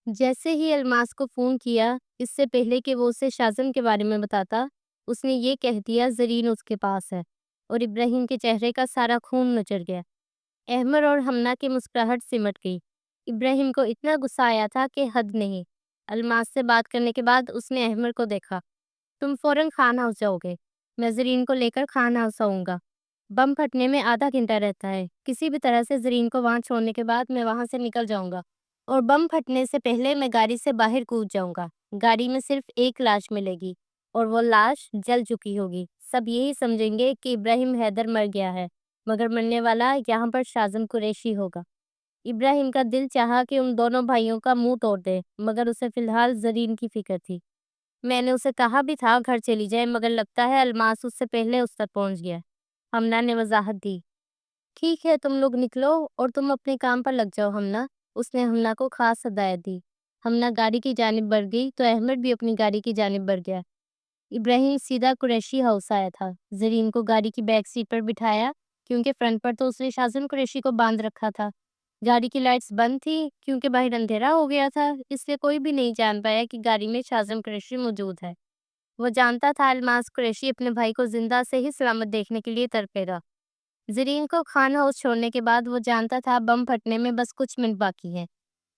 جیسے ہی الماس کو فون کیا، اس سے پہلے کہ وہ اسے شازم کے بارے میں بتاتا، اس نے یہ کہہ دیا زرین اس کے پاس ہے، اور ابراہیم کے چہرے کا سارا خون نچڑ گیا۔ احمد اور ہمنا کی مسکراہٹ سمٹ گئی۔ ابراہیم کو اتنا غصہ آیا تھا کہ حد نہیں۔ الماس سے بات کرنے کے بعد اس نے احمد کو دیکھا۔ تم فوراً خان ہاؤس جاؤ گے، میں زرین کو لے کر خان ہاؤس آؤں گا۔ بم پھٹنے میں آدھا گھنٹہ رہتا ہے، کسی بھی طرح سے زرین کو وہاں چھوڑنے کے بعد میں وہاں سے نکل جاؤں گا، اور بم پھٹنے سے پہلے میں گاڑی سے باہر کود جاؤں گا۔ گاڑی میں صرف ایک لاش ملے گی، اور وہ لاش جل چکی ہوگی۔ سب یہی سمجھیں گے کہ ابراہیم حیدر مر گیا ہے، مگر مرنے والا یہاں پر شازم قریشی ہوگا۔ ابراہیم کا دل چاہا کہ ان دونوں بھائیوں کا منہ توڑ دے، مگر اسے فی الحال زرین کی فکر تھی۔ میں نے اسے کہا بھی تھا گھر چلی جائے، مگر لگتا ہے الماس اس سے پہلے اس تک پہنچ گیا، ہمنا نے وضاحت دی۔ ٹھیک ہے، تم لوگ نکلو اور تم اپنے کام پر لگ جاؤ ہمنا، اس نے ہمنا کو خاص ہدایت دی۔ ہمنا گاڑی کی جانب بڑھ گئی تو احمد بھی اپنی گاڑی کی جانب بڑھ گیا۔ ابراہیم سیدھا قریشی ہاؤس آیا تھا۔ زرین کو گاڑی کی بیک سیٹ پر بٹھایا، کیونکہ فرنٹ پر تو اس نے شازم قریشی کو باندھ رکھا تھا۔ گاڑی کی لائٹس بند تھی کیونکہ باہر اندھیرا ہو گیا تھا، اس لیے کوئی بھی نہیں جان پایا کہ گاڑی میں شازم قریشی موجود ہے۔ وہ جانتا تھا الماس قریشی اپنے بھائی کو زندہ سے ہی سلامت دیکھنے کے لیے تڑپے گا۔ زرین کو خان ہاؤس چھوڑنے کے بعد وہ جانتا تھا بم پھٹنے میں بس کچھ منٹ باقی ہیں۔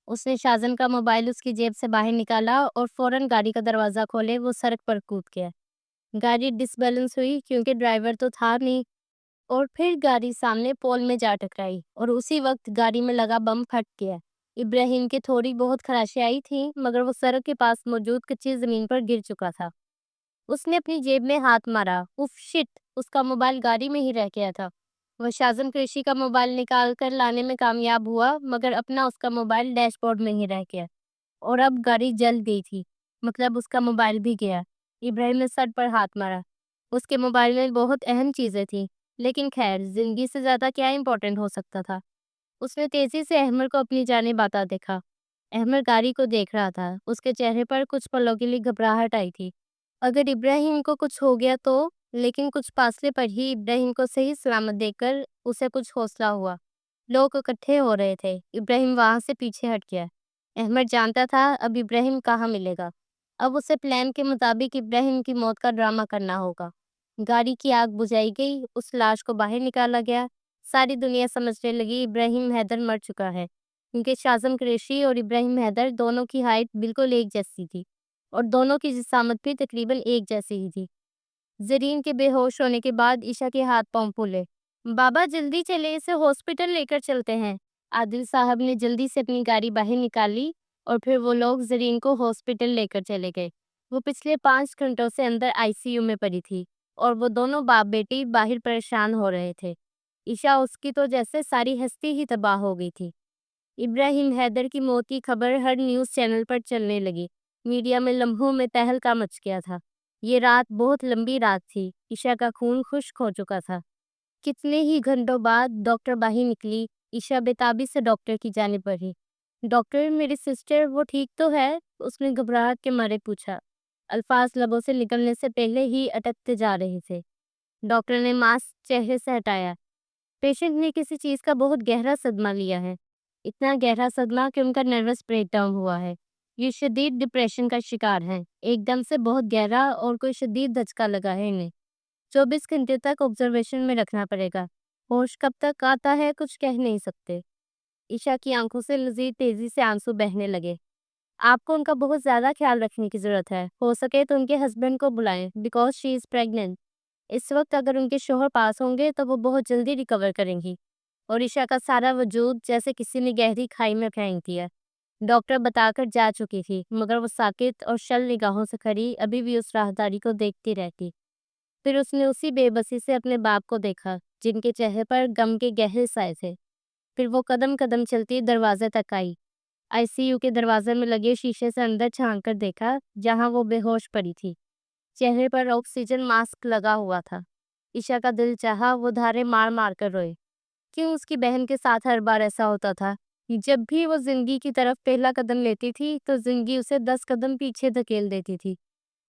اس نے شازن کا موبائل اس کی جیب سے باہر نکالا اور فوراً گاڑی کا دروازہ کھولے وہ سڑک پر کود گیا۔ گاڑی ڈس بیلنس ہوئی کیونکہ ڈرائیور تو تھا نہیں، اور پھر گاڑی سامنے پول میں جا ٹکرائی اور اسی وقت گاڑی میں لگا بم پھٹ گیا۔ ابراہیم کی تھوڑی بہت خراشیں آئی تھیں مگر وہ سڑک کے پاس موجود کچی زمین پر گر چکا تھا۔ اس نے اپنی جیب میں ہاتھ مارا، اف شٹ، اس کا موبائل گاڑی میں ہی رہ گیا تھا۔ وہ شازن قریشی کا موبائل نکال کر لانے میں کامیاب ہوا مگر اپنا اس کا موبائل ڈیش بورڈ میں ہی رہ گیا اور اب گاڑی جل گئی تھی، مطلب اس کا موبائل بھی گیا۔ ابراہیم نے سر پر ہاتھ مارا۔ اس کے موبائل میں بہت اہم چیزیں تھیں، لیکن خیر زندگی سے زیادہ کیا امپورٹنٹ ہو سکتا تھا۔ اس نے تیزی سے احمد کو اپنی جانب آتا دیکھا۔ احمد گاڑی کو دیکھ رہا تھا، اس کے چہرے پر کچھ پلوں کے لیے گھبراہٹ آئی تھی۔ اگر ابراہیم کو کچھ ہو گیا تو، لیکن کچھ فاصلے پر ہی ابراہیم کو صحیح سلامت دیکھ کر اسے کچھ حوصلہ ہوا۔ لوگ اکٹھے ہو رہے تھے، ابراہیم وہاں سے پیچھے ہٹ گیا۔ احمد جانتا تھا اب ابراہیم کہاں ملے گا، اب اسے پلان کے مطابق ابراہیم کی موت کا ڈرامہ کرنا ہوگا۔ گاڑی کی آگ بجھائی گئی، اس لاش کو باہر نکالا گیا۔ ساری دنیا سمجھنے لگی ابراہیم حیدر مر چکا ہے، کیونکہ شازم قریشی اور ابراہیم حیدر دونوں کی ہائٹ بالکل ایک جیسی تھی اور دونوں کی جسامت بھی تقریباً ایک جیسی ہی تھی۔ زرین کے بے ہوش ہونے کے بعد عشا کے ہاتھ پاؤں پھولے۔ بابا جلدی چلے، اسے ہاسپٹل لے کر چلتے ہیں۔ عادل صاحب نے جلدی سے اپنی گاڑی باہر نکالی اور پھر وہ لوگ زرین کو ہاسپٹل لے کر چلے گئے۔ وہ پچھلے 5 گھنٹوں سے اندر ICU میں پڑی تھی اور وہ دونوں باپ بیٹی باہر پریشان ہو رہے تھے۔ عشا اس کی تو جیسے ساری ہستی ہی تباہ ہو گئی تھی۔ ابراہیم حیدر کی موت کی خبر ہر نیوز چینل پر چلنے لگی۔ میڈیا میں لمحوں میں تہلکہ مچ گیا تھا۔ یہ رات بہت لمبی رات تھی، عشا کا خون خشک ہو چکا تھا۔ کتنے ہی گھنٹوں بعد ڈاکٹر باہر نکلی۔ عشا بےتابی سے ڈاکٹر کی جانب بڑھی۔ ڈاکٹر، میری سسٹر وہ ٹھیک تو ہے؟ اس نے گھبراہٹ کے مارے پوچھا۔ الفاظ لبوں سے نکلنے سے پہلے ہی اٹکتے جا رہے تھے۔ ڈاکٹر نے ماسک چہرے سے ہٹایا۔ پیشنٹ نے کسی چیز کا بہت گہرا صدمہ لیا ہے، اتنا گہرا صدمہ کہ ان کا نروس بریک ڈاؤن ہوا ہے۔ یہ شدید ڈپریشن کا شکار ہیں، ایک دم سے بہت گہرا اور کوئی شدید دھچکا لگا ہے انہیں۔ 24 گھنٹے تک آبزرویشن میں رکھنا پڑے گا۔ ہوش کب تک آتا ہے کچھ کہہ نہیں سکتے۔ عشا کی آنکھوں سے مزید تیزی سے آنسو بہنے لگے۔ آپ کو ان کا بہت زیادہ خیال رکھنے کی ضرورت ہے، ہو سکے تو ان کے ہسبینڈ کو بلائیں بیکاز شی از پریگننٹ۔ اس وقت اگر ان کے شوہر پاس ہوں گے تو وہ بہت جلدی ریکور کریں گی۔ اور عشا کا سارا وجود جیسے کسی نے گہری کھائی میں پھینک دیا۔ ڈاکٹر بتا کر جا چکی تھی مگر وہ ساکت اور شل نگاہوں سے کھڑی ابھی بھی اس راہداری کو دیکھتی رہتی۔ پھر اس نے اسی بے بسی سے اپنے باپ کو دیکھا جن کے چہرے پر غم کے گہرے سائے تھے۔ پھر وہ قدم قدم چلتی دروازے تک آئی۔ ICU کے دروازے میں لگے شیشے سے اندر جھانک کر دیکھا جہاں وہ بے ہوش پڑی تھی۔ چہرے پر آکسیجن ماسک لگا ہوا تھا۔ عشا کا دل چاہا وہ دھارے مار مار کر روئے۔ کیوں اس کی بہن کے ساتھ ہر بار ایسا ہوتا تھا؟ جب بھی وہ زندگی کی طرف پہلا قدم لیتی تھی تو زندگی اسے 10 قدم پیچھے دھکیل دیتی تھی۔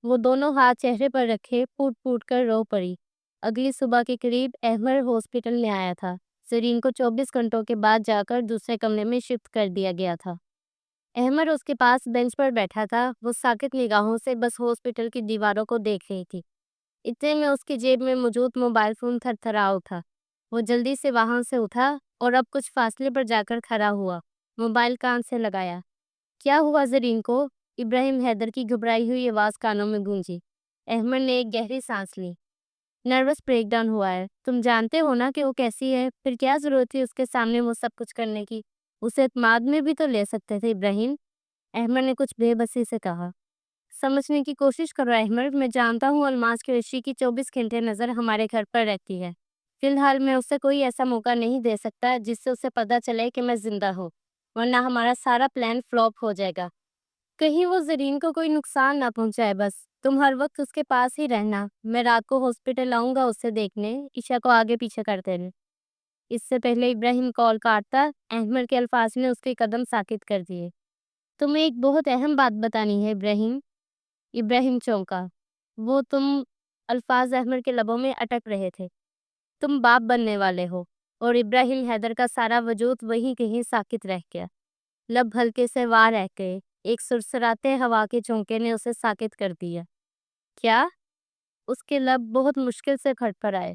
وہ دونوں ہاتھ چہرے پر رکھے پھوٹ پھوٹ کر رو پڑی۔ اگلی صبح کے قریب احمد ہاسپٹل میں آیا تھا۔ زرین کو 24 گھنٹوں کے بعد جا کر دوسرے کمرے میں شفٹ کر دیا گیا تھا۔ احمد اس کے پاس بینچ پر بیٹھا تھا، وہ ساکت نگاہوں سے بس ہاسپٹل کی دیواروں کو دیکھ رہی تھی۔ اتنے میں اس کی جیب میں موجود موبائل فون تھر تھرا اٹھا۔ وہ جلدی سے وہاں سے اٹھا اور اب کچھ فاصلے پر جا کر کھڑا ہوا، موبائل کان سے لگایا۔ کیا ہوا زرین کو؟ ابراہیم حیدر کی گھبرائی ہوئی آواز کانوں میں گونجی۔ احمد نے ایک گہری سانس لی۔ نروس بریک ڈاؤن ہوا ہے، تم جانتے ہو نا کہ وہ کیسی ہے، پھر کیا ضرورت تھی اس کے سامنے وہ سب کچھ کرنے کی؟ اسے اعتماد میں بھی تو لے سکتے تھے ابراہیم۔ احمد نے کچھ بے بسی سے کہا۔ سمجھنے کی کوشش کرو احمد، میں جانتا ہوں الماس قریشی کی 24 گھنٹے نظر ہمارے گھر پر رہتی ہے۔ فی الحال میں اسے کوئی ایسا موقع نہیں دے سکتا جس سے اسے پتہ چلے کہ میں زندہ ہوں، ورنہ ہمارا سارا پلان فلاپ ہو جائے گا۔ کہیں وہ زرین کو کوئی نقصان نہ پہنچائے، بس تم ہر وقت اس کے پاس ہی رہنا۔ میں رات کو ہاسپٹل آؤں گا اسے دیکھنے۔ عشا کو آگے پیچھے کرتے رہے۔ اس سے پہلے ابراہیم کال کاٹتا، احمد کے الفاظ نے اس کے قدم ساکت کر دیے۔ تمہیں ایک بہت اہم بات بتانی ہے ابراہیم۔ ابراہیم چونکا۔ وہ تم، الفاظ احمد کے لبوں میں اٹک رہے تھے۔ تم باپ بننے والے ہو۔ اور ابراہیم حیدر کا سارا وجود وہیں کہیں ساکت رہ گیا۔ لب ہلکے سے وار رہ گئے، ایک سرسراتے ہوا کے چونکے نے اسے ساکت کر دیا۔ کیا؟ اس کے لب بہت مشکل سے کھڑ پڑائے۔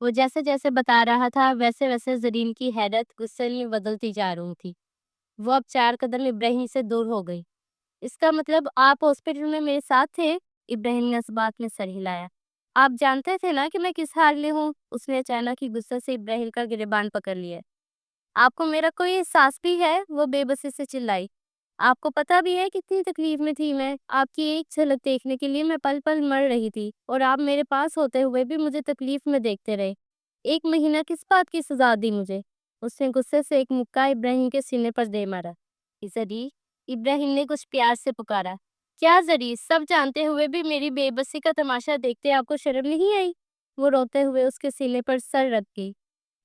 وہ جیسے جیسے بتا رہا تھا ویسے ویسے زرین کی حیرت غصے میں بدلتی جا رہی تھی۔ وہ اب 4 قدم ابراہیم سے دور ہو گئی۔ اس کا مطلب آپ ہاسپٹل میں میرے ساتھ تھے؟ ابراہیم نے اس بات میں سر ہلایا۔ آپ جانتے تھے نا کہ میں کس حال میں ہوں؟ اس نے اچانک ہی غصے سے ابراہیم کا گریبان پکڑ لیا۔ آپ کو میرا کوئی احساس بھی ہے؟ وہ بے بسی سے چلائی۔ آپ کو پتا بھی ہے کتنی تکلیف میں تھی میں؟ آپ کی ایک جھلک دیکھنے کے لیے میں پل پل مر رہی تھی، اور آپ میرے پاس ہوتے ہوئے بھی مجھے تکلیف میں دیکھتے رہے۔ 1 مہینہ کس بات کی سزا دی مجھے؟ اس نے غصے سے ایک مکہ ابراہیم کے سینے پر دے مارا۔ زری، ابراہیم نے کچھ پیار سے پکارا۔ کیا زری، سب جانتے ہوئے بھی میری بے بسی کا تماشا دیکھتے آپ کو شرم نہیں آئی؟ وہ روتے ہوئے اس کے سینے پر سر رکھ گئی۔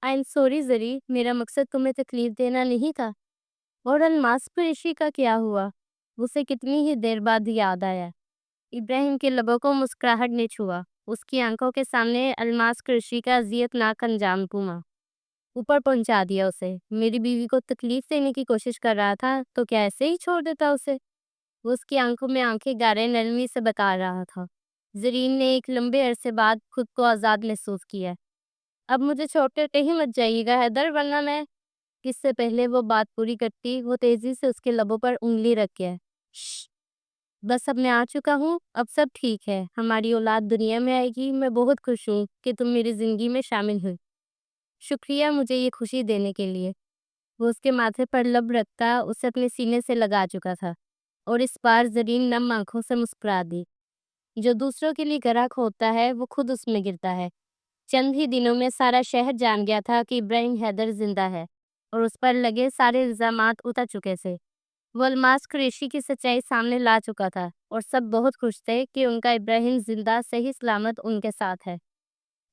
آئی ایم سوری زری، میرا مقصد تمہیں تکلیف دینا نہیں تھا۔ اور الماس قریشی کا کیا ہوا؟ اسے کتنی ہی دیر بعد یاد آیا۔ ابراہیم کے لبوں کو مسکراہٹ نے چھوا۔ اس کی آنکھوں کے سامنے الماس قریشی کا اذیت ناک انجام گھوما۔ اوپر پہنچا دیا اسے۔ میری بیوی کو تکلیف دینے کی کوشش کر رہا تھا تو کیا ایسے ہی چھوڑ دیتا اسے؟ وہ اس کی آنکھوں میں آنکھیں گارے نرمی سے بتا رہا تھا۔ زرین نے ایک لمبے عرصے بعد خود کو آزاد محسوس کیا۔ اب مجھے چھوڑ کر کہیں مت جائیے گا حیدر، ورنہ میں… اس سے پہلے وہ بات پوری کرتی وہ تیزی سے اس کے لبوں پر انگلی رکھ گیا۔ شش، بس اب میں آ چکا ہوں، اب سب ٹھیک ہے، ہماری اولاد دنیا میں آئے گی۔ میں بہت خوش ہوں کہ تم میری زندگی میں شامل ہوئی۔ شکریہ مجھے یہ خوشی دینے کے لیے۔ وہ اس کے ماتھے پر لب رکھتا اسے اپنے سینے سے لگا چکا تھا، اور اس بار زرین نم آنکھوں سے مسکرا دی۔ جو دوسروں کے لیے گرا کھودتا ہے وہ خود اس میں گرتا ہے۔ چند ہی دنوں میں سارا شہر جان گیا تھا کہ ابراہیم حیدر زندہ ہے، اور اس پر لگے سارے الزامات اتر چکے تھے۔ وہ الماس قریشی کی سچائی سامنے لا چکا تھا، اور سب بہت خوش تھے کہ ان کا ابراہیم زندہ صحیح سلامت ان کے ساتھ ہے۔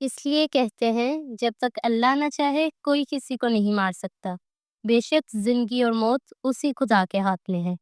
اس لیے کہتے ہیں جب تک اللہ نہ چاہے کوئی کسی کو نہیں مار سکتا۔ بے شک زندگی اور موت اسی خدا کے ہاتھ میں ہے۔